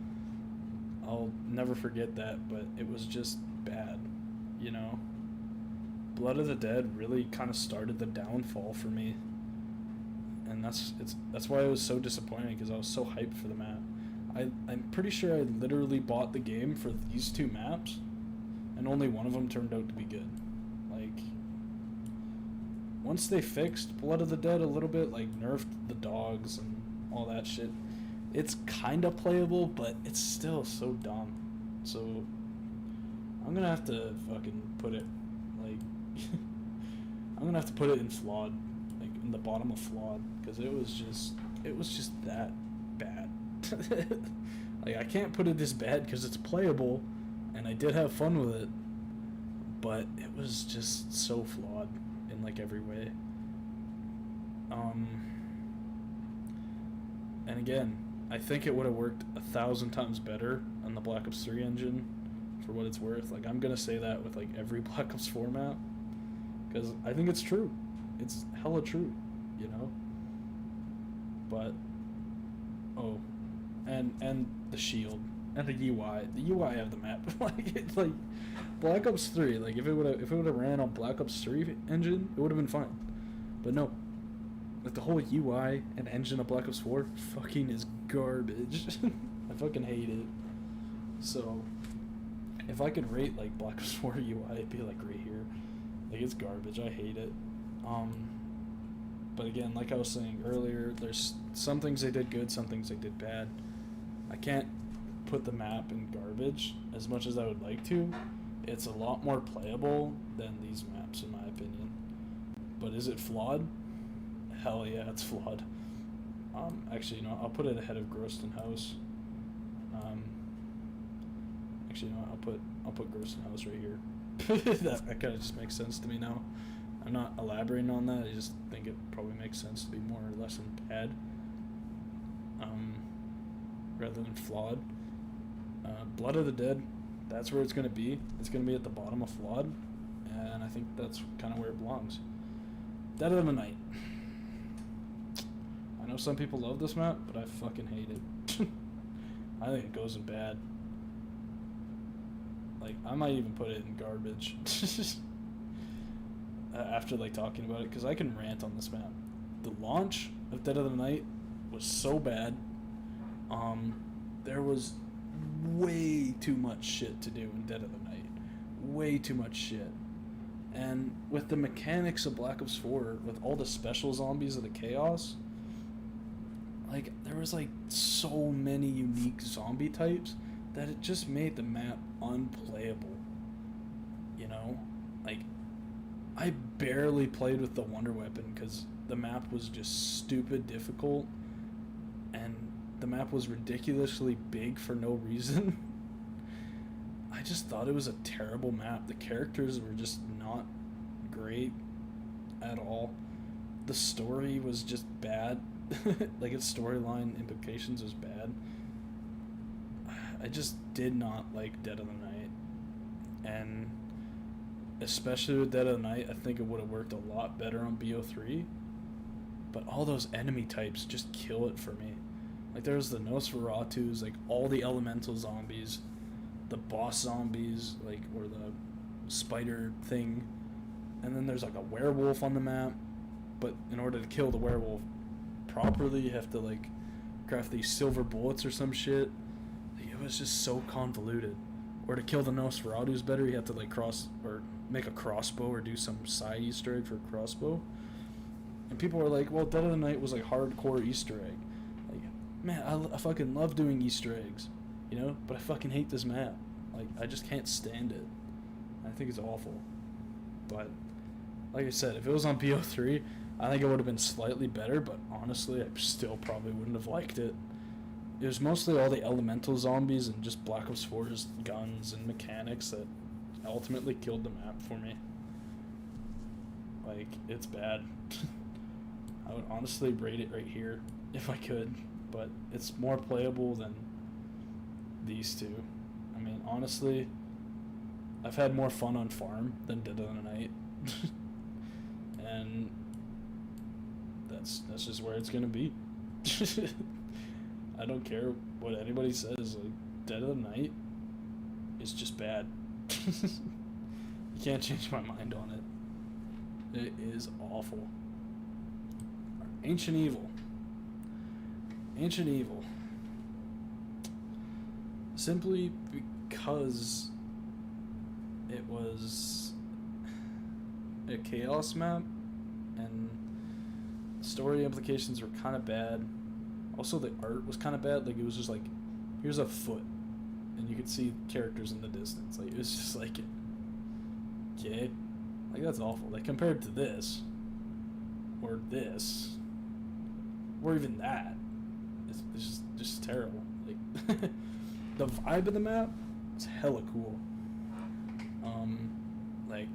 I'll never forget that, but it was just bad, you know? Blood of the Dead really kind of started the downfall for me. And that's why it was so disappointing, because I was so hyped for the map. I'm pretty sure I literally bought the game for these two maps, and only one of them turned out to be good. Like, once they fixed Blood of the Dead a little bit, like nerfed the dogs and all that shit, it's kind of playable, but it's still so dumb. So I'm gonna have to fucking put it, like, I'm gonna have to put it in flawed, like in the bottom of flawed, because it was just that bad. Like, I can't put it this bad because it's playable, and I did have fun with it, but it was just so flawed in like every way. And again, I think it would have worked 1,000 times better on the Black Ops 3 engine for what it's worth. Like, I'm gonna say that with like every Black Ops 4 map, because I think it's true. It's hella true, you know. But oh, and the shield and the UI of the map, like it's like Black Ops 3. Like if it would have ran on Black Ops 3 engine, it would have been fine. But no, like the whole UI and engine of Black Ops 4 fucking is garbage. I fucking hate it. So if I could rate like Black Ops 4 UI, it'd be like right here. Like it's garbage. I hate it. But again, like I was saying earlier, there's some things they did good, some things they did bad. I can't put the map in garbage as much as I would like to. It's a lot more playable than these maps, in my opinion. But is it flawed? Hell yeah, it's flawed. Actually, you know, I'll put it ahead of Groston House. Actually, you know, I'll put Groston House right here. that kind of just makes sense to me now. I'm not elaborating on that. I just think it probably makes sense to be more or less in bad, rather than flawed. Blood of the Dead, that's where it's going to be. It's going to be at the bottom of flawed, and I think that's kind of where it belongs. Dead of the Night. I know some people love this map, but I fucking hate it. I think it goes in bad. Like, I might even put it in garbage. After like talking about it, because I can rant on this map. The launch of Dead of the Night was so bad. There was way too much shit to do in Dead of the Night. Way too much shit. And with the mechanics of Black Ops 4, with all the special zombies of the chaos, like there was like so many unique zombie types that it just made the map unplayable. You know? Like, I barely played with the Wonder Weapon because the map was just stupid difficult, and the map was ridiculously big for no reason. I just thought it was a terrible map. The characters were just not great at all. The story was just bad. Like, its storyline implications was bad. I just did not like Dead of the Night. And especially with Dead of the Night, I think it would have worked a lot better on BO3. But all those enemy types just kill it for me. Like, there's the Nosferatus, like all the elemental zombies, the boss zombies, like, or the spider thing, and then there's like a werewolf on the map. But in order to kill the werewolf properly, you have to like craft these silver bullets or some shit. Like, it was just so convoluted. Or to kill the Nosferatus better, you have to like cross or make a crossbow or do some side Easter egg for a crossbow. And people were like, well, Dead of the Night was like hardcore Easter egg. Like, man, I fucking love doing Easter eggs, you know? But I fucking hate this map. Like, I just can't stand it. I think it's awful. But, like I said, if it was on BO3, I think it would have been slightly better, but honestly, I still probably wouldn't have liked it. It was mostly all the elemental zombies and just Black Ops 4's guns and mechanics that ultimately killed the map for me. Like, it's bad. I would honestly rate it right here if I could, but it's more playable than these two. I mean, honestly, I've had more fun on farm than Dead of the Night. And that's just where it's gonna be. I don't care what anybody says. Like, Dead of the Night is just bad. You can't change my mind on it. It is awful. Ancient Evil. Ancient Evil. Simply because it was a chaos map and story implications were kind of bad. Also, the art was kind of bad. Like, it was just like, here's a foot, and you could see characters in the distance. Like, it was just like, okay, like, that's awful. Like, compared to this, or this, or even that, it's just terrible. Like, the vibe of the map is hella cool. Like,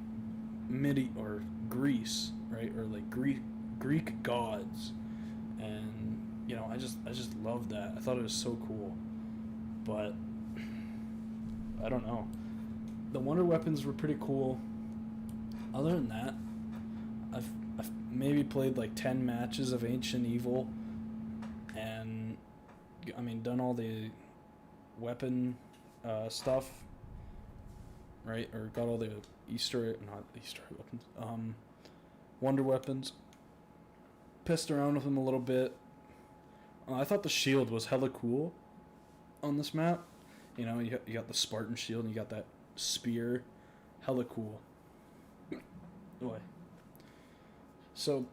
or Greece, right, or like Greek gods, and you know, I just loved that. I thought it was so cool, but I don't know. the wonder weapons were pretty cool. Other than that, I've maybe played like 10 matches of Ancient Evil, and I mean done all the weapon stuff, right? Or got all the not Easter egg weapons, wonder weapons. Pissed around with them a little bit. I thought the shield was hella cool on this map. You know, you got the Spartan shield and you got that spear. Hella cool. Boy. So,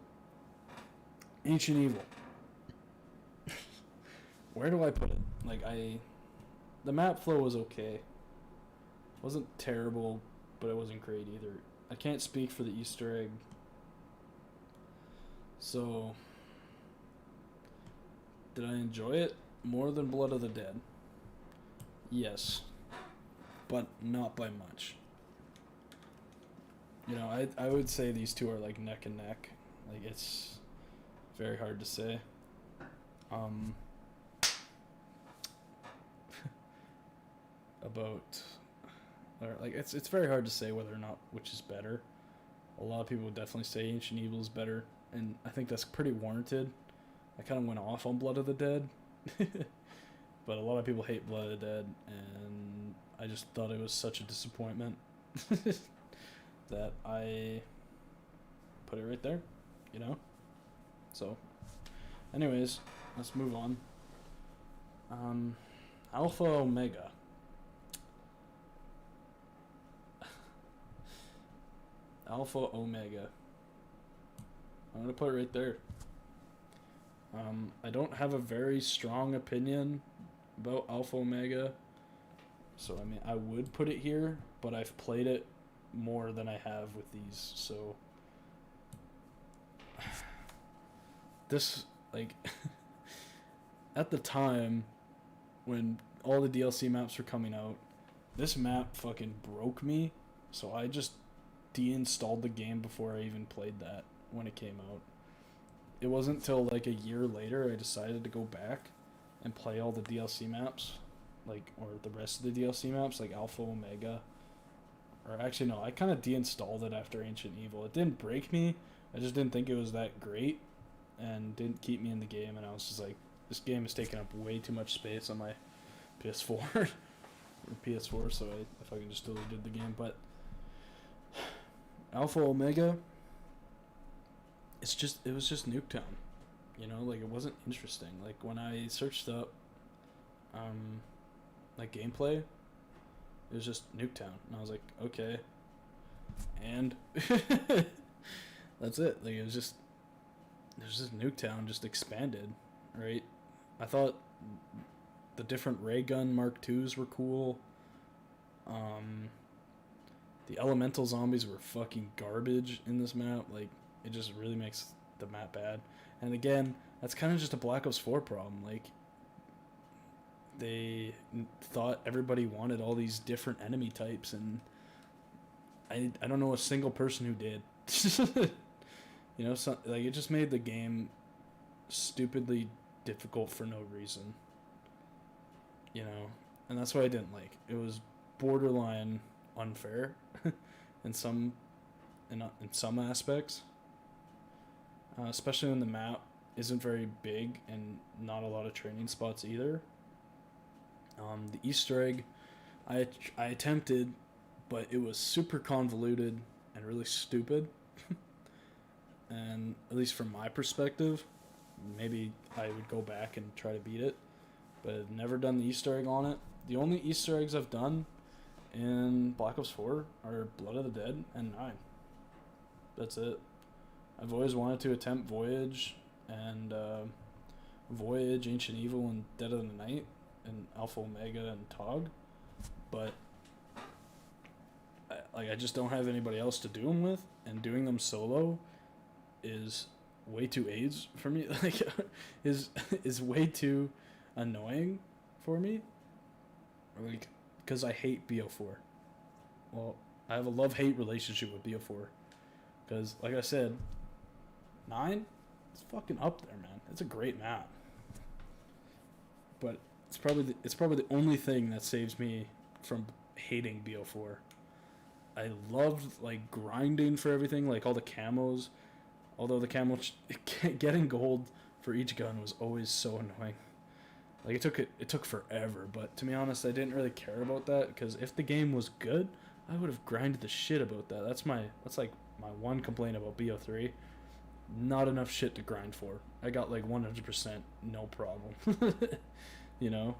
Ancient Evil. Where do I put it? Like, the map flow was okay. It wasn't terrible, but it wasn't great either. I can't speak for the Easter egg. So, did I enjoy it more than Blood of the Dead? Yes, but not by much. You know, I would say these two are like neck and neck. Like, it's very hard to say. About, or like, it's very hard to say whether or not which is better. A lot of people would definitely say Ancient Evil is better, and I think that's pretty warranted. I kind of went off on Blood of the Dead, but a lot of people hate Blood of the Dead, and I just thought it was such a disappointment that I put it right there, you know? So, anyways, let's move on. Alpha Omega. Alpha Omega. I'm going to put it right there. I don't have a very strong opinion about Alpha Omega. So, I mean, I would put it here, but I've played it more than I have with these. So, this, like, at the time when all the DLC maps were coming out, this map fucking broke me. So, I just deinstalled the game before I even played that when it came out. It wasn't till like a year later I decided to go back and play all the DLC maps, like, or the rest of the DLC maps, like Alpha Omega. Or actually, no, I kind of deinstalled it after Ancient Evil. It didn't break me, I just didn't think it was that great, and didn't keep me in the game, and I was just like, this game is taking up way too much space on my PS4, or PS4, so I fucking just deleted the game, but Alpha Omega, it was just Nuketown, you know, like, it wasn't interesting. Like, when I searched up, like, gameplay, it was just Nuketown, and I was like, okay, and that's it. Like, it was just Nuketown just expanded, right? I thought the different ray gun Mark IIs were cool. The elemental zombies were fucking garbage in this map. Like, it just really makes the map bad. And again, that's kind of just a Black Ops 4 problem. Like, they thought everybody wanted all these different enemy types, and I don't know a single person who did. You know, so, like, it just made the game stupidly difficult for no reason. You know, and that's what I didn't like. It was borderline unfair in some aspects, especially when the map isn't very big and not a lot of training spots either. The Easter egg, I attempted, but it was super convoluted and really stupid. And at least from my perspective, maybe I would go back and try to beat it, but I've never done the Easter egg on it. The only Easter eggs I've done in Black Ops 4 are Blood of the Dead and 9. That's it. I've always wanted to attempt Voyage and Ancient Evil, and Dead of the Night, and Alpha Omega and TOG, but I just don't have anybody else to do them with, and doing them solo is way too AIDS for me. Like, is way too annoying for me. Like, because I hate BO4. Well, I have a love-hate relationship with BO4. Because, like I said, 9, it's fucking up there, man. It's a great map. But it's probably the only thing that saves me from hating BO4. I loved like grinding for everything, like all the camos. Although the getting gold for each gun was always so annoying. Like it took forever, but to be honest, I didn't really care about that because if the game was good, I would have grinded the shit about that. That's like my one complaint about BO3. Not enough shit to grind for. I got like 100% no problem. You know?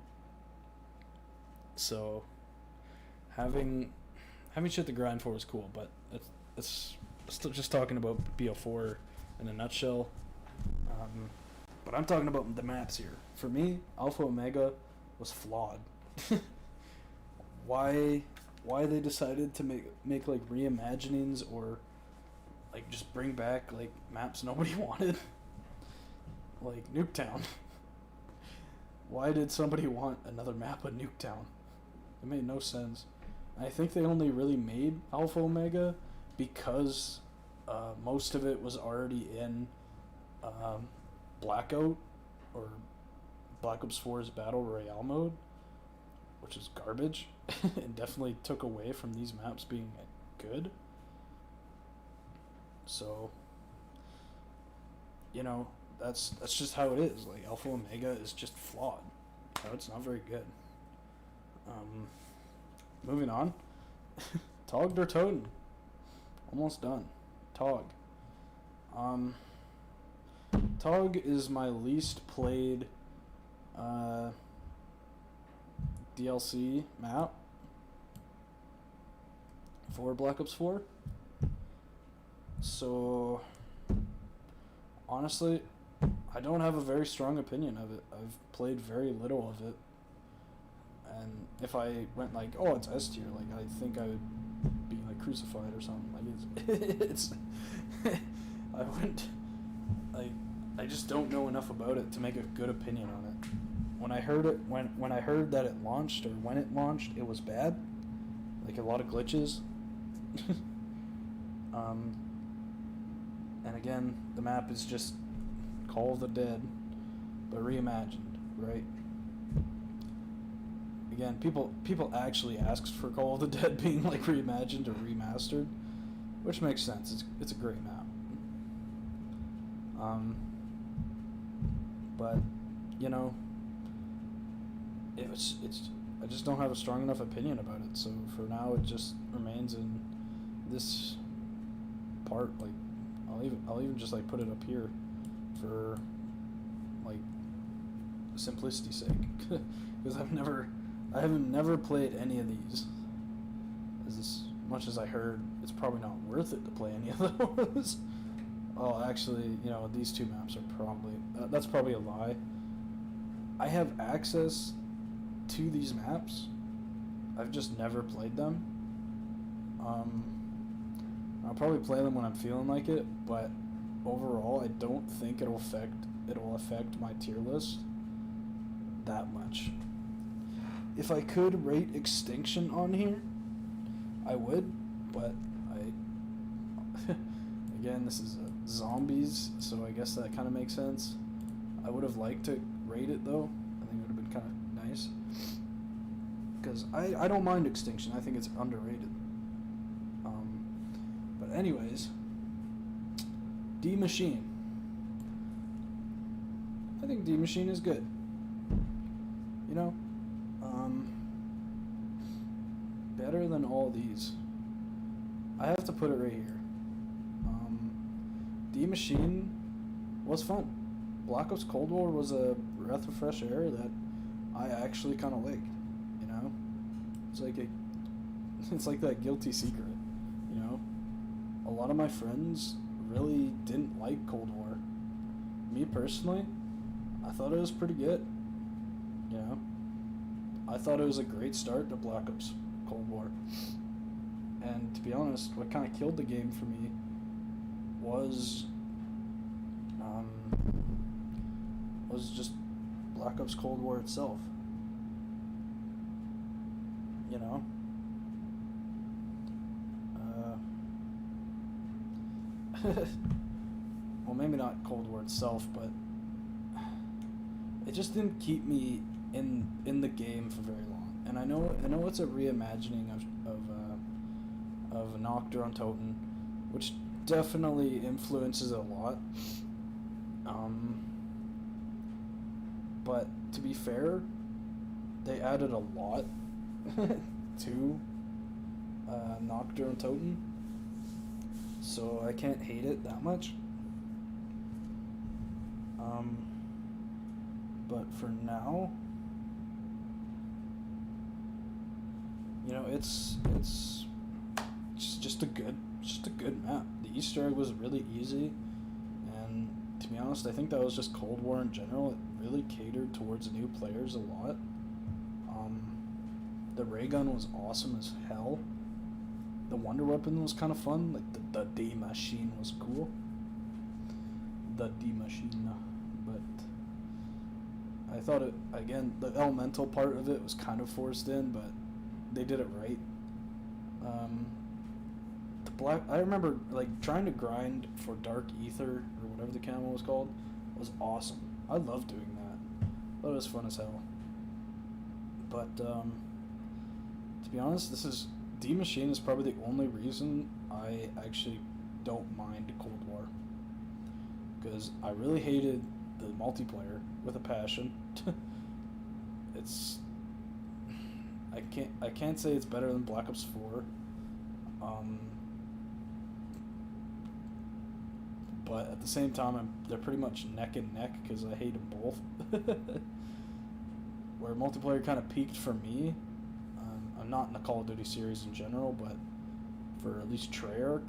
So having shit to grind for is cool, but it's still just talking about BO4 in a nutshell. But I'm talking about the maps here. For me, Alpha Omega was flawed. Why they decided to make like reimaginings or like just bring back like maps nobody wanted, like Nuketown. Why did somebody want another map of Nuketown? It made no sense. I think they only really made Alpha Omega because most of it was already in Blackout or Black Ops 4's Battle Royale mode, which is garbage and definitely took away from these maps being good. So, you know, that's just how it is. Like, Alpha Omega is just flawed. No, it's not very good. Moving on. Tog der Toten. Almost done. Tog. Tog is my least played DLC map for Black Ops 4. So, honestly, I don't have a very strong opinion of it. I've played very little of it. And if I went like, oh, it's S tier, like, I think I would be like crucified or something. Like, it's I wouldn't, like, I just don't know enough about it to make a good opinion on it. When I heard it, when I heard that it launched, or when it launched, it was bad. Like, a lot of glitches. And again, the map is just Call of the Dead, but reimagined, right? Again, people actually asked for Call of the Dead being like reimagined or remastered, which makes sense. It's a great map. But you know, it's I just don't have a strong enough opinion about it. So for now, it just remains in this part. Like, I'll even just like put it up here for like simplicity's sake, because I haven't never played any of these. As much as I heard, it's probably not worth it to play any of those. Oh, actually, you know, these two maps are probably that's probably a lie. I have access to these maps. I've just never played them. I'll probably play them when I'm feeling like it, but overall, I don't think it'll affect my tier list that much. If I could rate Extinction on here, I would, but again, this is zombies, so I guess that kind of makes sense. I would have liked to rate it though. I think it would have been kind of nice, because I don't mind Extinction. I think it's underrated. But anyways, D Machine. I think D Machine is good. You know, better than all these. I have to put it right here. D Machine was fun. Black Ops Cold War was a breath of fresh air that I actually kind of liked. You know, it's like that guilty secret. You know, a lot of my friends really didn't like Cold War. Me personally, I thought it was pretty good. You know, I thought it was a great start to Black Ops Cold War. And to be honest, what kind of killed the game for me was just Black Ops Cold War itself. You know? Well, maybe not Cold War itself, but it just didn't keep me in the game for very long. And I know it's a reimagining of have Nocturne on Toten, which definitely influences it a lot. But to be fair, they added a lot to Nocturne Toten, so I can't hate it that much. But for now, you know, it's just a good map. The Easter egg was really easy, and to be honest, I think that was just Cold War in general. It really catered towards new players a lot. The ray gun was awesome as hell. The wonder weapon was kind of fun. Like the D machine was cool. The D machine, but I thought it again. The elemental part of it was kind of forced in, but they did it right. The black. I remember like trying to grind for Dark Ether or whatever the camo was called. Was awesome. I loved doing that. Thought it was fun as hell. But to be honest, D Machine is probably the only reason I actually don't mind Cold War, because I really hated the multiplayer with a passion. It's I can't say it's better than Black Ops 4. But at the same time, they're pretty much neck and neck because I hate them both. Where multiplayer kind of peaked for me, I'm not in the Call of Duty series in general, but for at least Treyarch,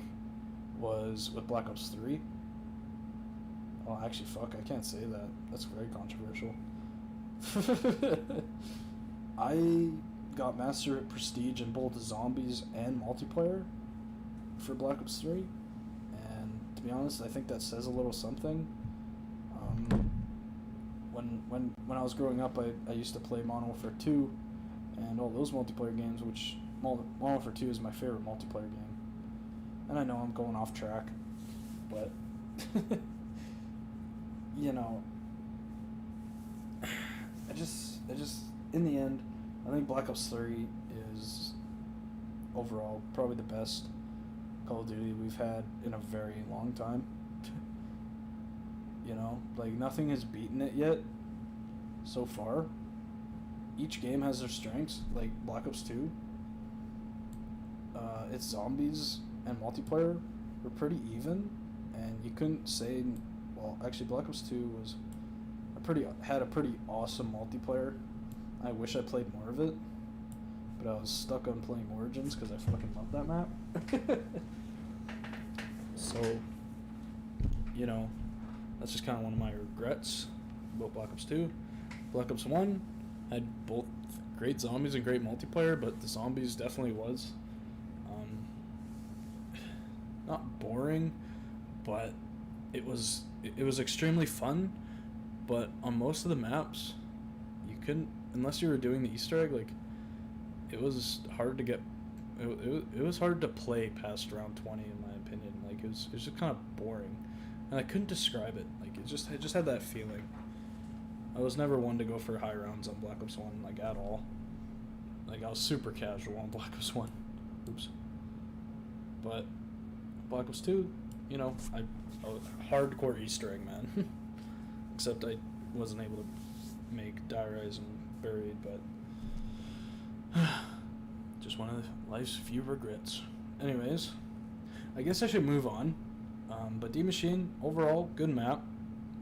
was with Black Ops 3. Oh, actually, fuck, I can't say that. That's very controversial. I got Master Prestige in both Zombies and multiplayer for Black Ops 3, and to be honest, I think that says a little something. When I was growing up, I used to play Modern Warfare 2 and all those multiplayer games, which Modern Warfare 2 is my favorite multiplayer game. And I know I'm going off track, but you know, I just in the end, I think Black Ops 3 is overall probably the best Call of Duty we've had in a very long time. You know, like nothing has beaten it yet so far. Each game has their strengths, like Black Ops 2. Its zombies and multiplayer were pretty even, and you couldn't say, well, actually Black Ops 2 was had a pretty awesome multiplayer. I wish I played more of it, but I was stuck on playing Origins because I fucking love that map. So, you know, that's just kind of one of my regrets about Black Ops 2. Black Ops 1 had both great zombies and great multiplayer, but the zombies definitely was not boring, but it was extremely fun. But on most of the maps, you couldn't, unless you were doing the Easter egg, like it was hard to get. It was hard to play past round 20, in my opinion. Like it was just kind of boring, and I couldn't describe it. Like I just had that feeling. I was never one to go for high rounds on Black Ops 1, like at all. Like I was super casual on Black Ops 1. Oops. But Black Ops 2, you know, I was a hardcore Easter egg man. Except I wasn't able to make Die Rise and Buried, but just one of life's few regrets. Anyways, I guess I should move on. But D Machine, overall, good map.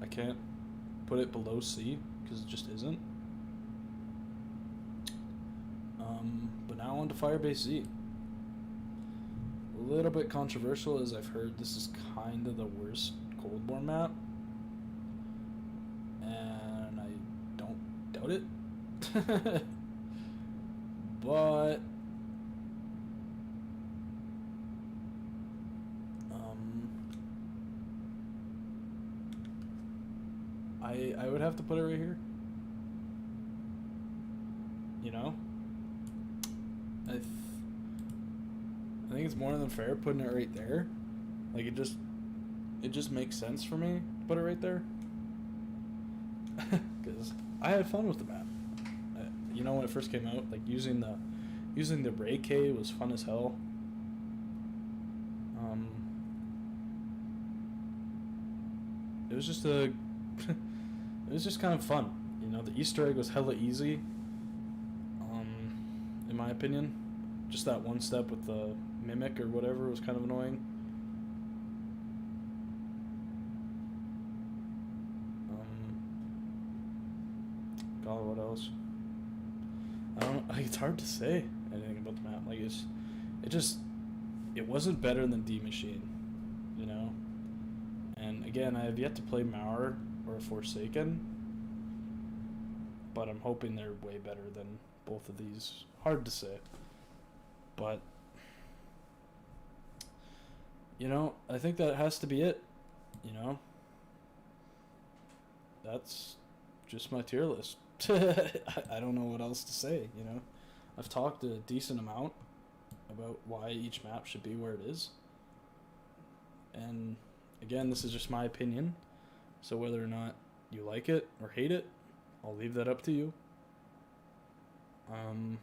I can't put it below C, because it just isn't. But now on to Firebase Z. A little bit controversial, as I've heard this is kind of the worst Cold War map. And I don't doubt it. But I would have to put it right here. You know? I think it's more than fair putting it right there. Like it just makes sense for me to put it right there. Because I had fun with the map. You know, when it first came out, like using the Ray K was fun as hell. It was just a, it was just kind of fun. You know, the Easter egg was hella easy. In my opinion, just that one step with the mimic or whatever was kind of annoying. God, what else? I don't. Like, it's hard to say anything about the map. Like it wasn't better than D Machine, you know. And again, I have yet to play Mauer or Forsaken, but I'm hoping they're way better than both of these. Hard to say, but you know, I think that has to be it. You know, that's just my tier list. I don't know what else to say, you know. I've talked a decent amount about why each map should be where it is. And again, this is just my opinion. So whether or not you like it or hate it, I'll leave that up to you. I'm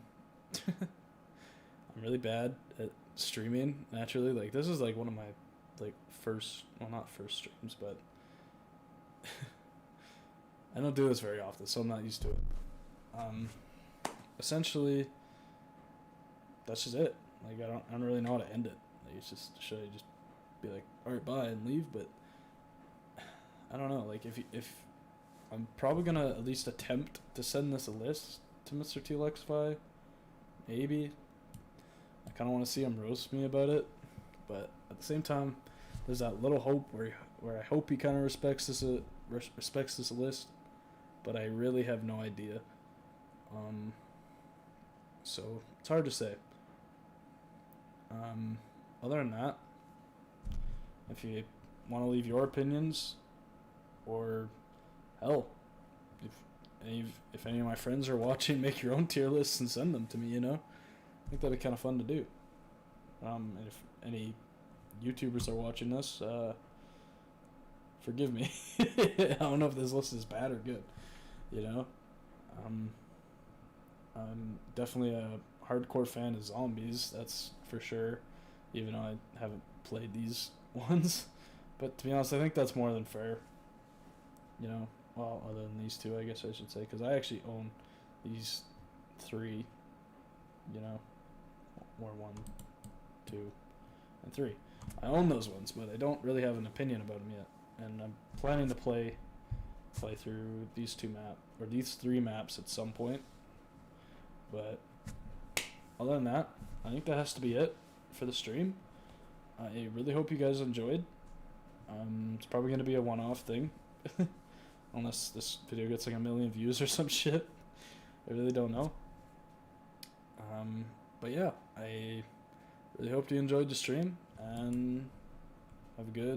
really bad at streaming, naturally. Like, this is like one of my like first, well, not first streams, but I don't do this very often, so I'm not used to it. Essentially, that's just it. Like, I don't really know how to end it. Like, it's just, should I just be like, all right, bye, and leave? But I don't know. Like, if I'm probably gonna at least attempt to send this a list to Mr. Telexify, maybe. I kind of want to see him roast me about it, but at the same time, there's that little hope where I hope he kind of respects this list, but I really have no idea. So it's hard to say. Other than that, if you want to leave your opinions, or hell, if any of my friends are watching, make your own tier lists and send them to me. You know, I think that'd be kind of fun to do. And if any YouTubers are watching this, forgive me. I don't know if this list is bad or good. You know, I'm definitely a hardcore fan of zombies. That's for sure. Even though I haven't played these ones, but to be honest, I think that's more than fair. You know, well, other than these two, I guess I should say, because I actually own these three. You know, or 1, 2, and 3. I own those ones, but I don't really have an opinion about them yet. And I'm planning to play through these these 3 maps at some point. But other than that, I think that has to be it for the stream. I really hope you guys enjoyed. It's probably going to be a one-off thing. Unless this video gets like 1 million views or some shit. I really don't know. But yeah, I really hope you enjoyed the stream, and have a good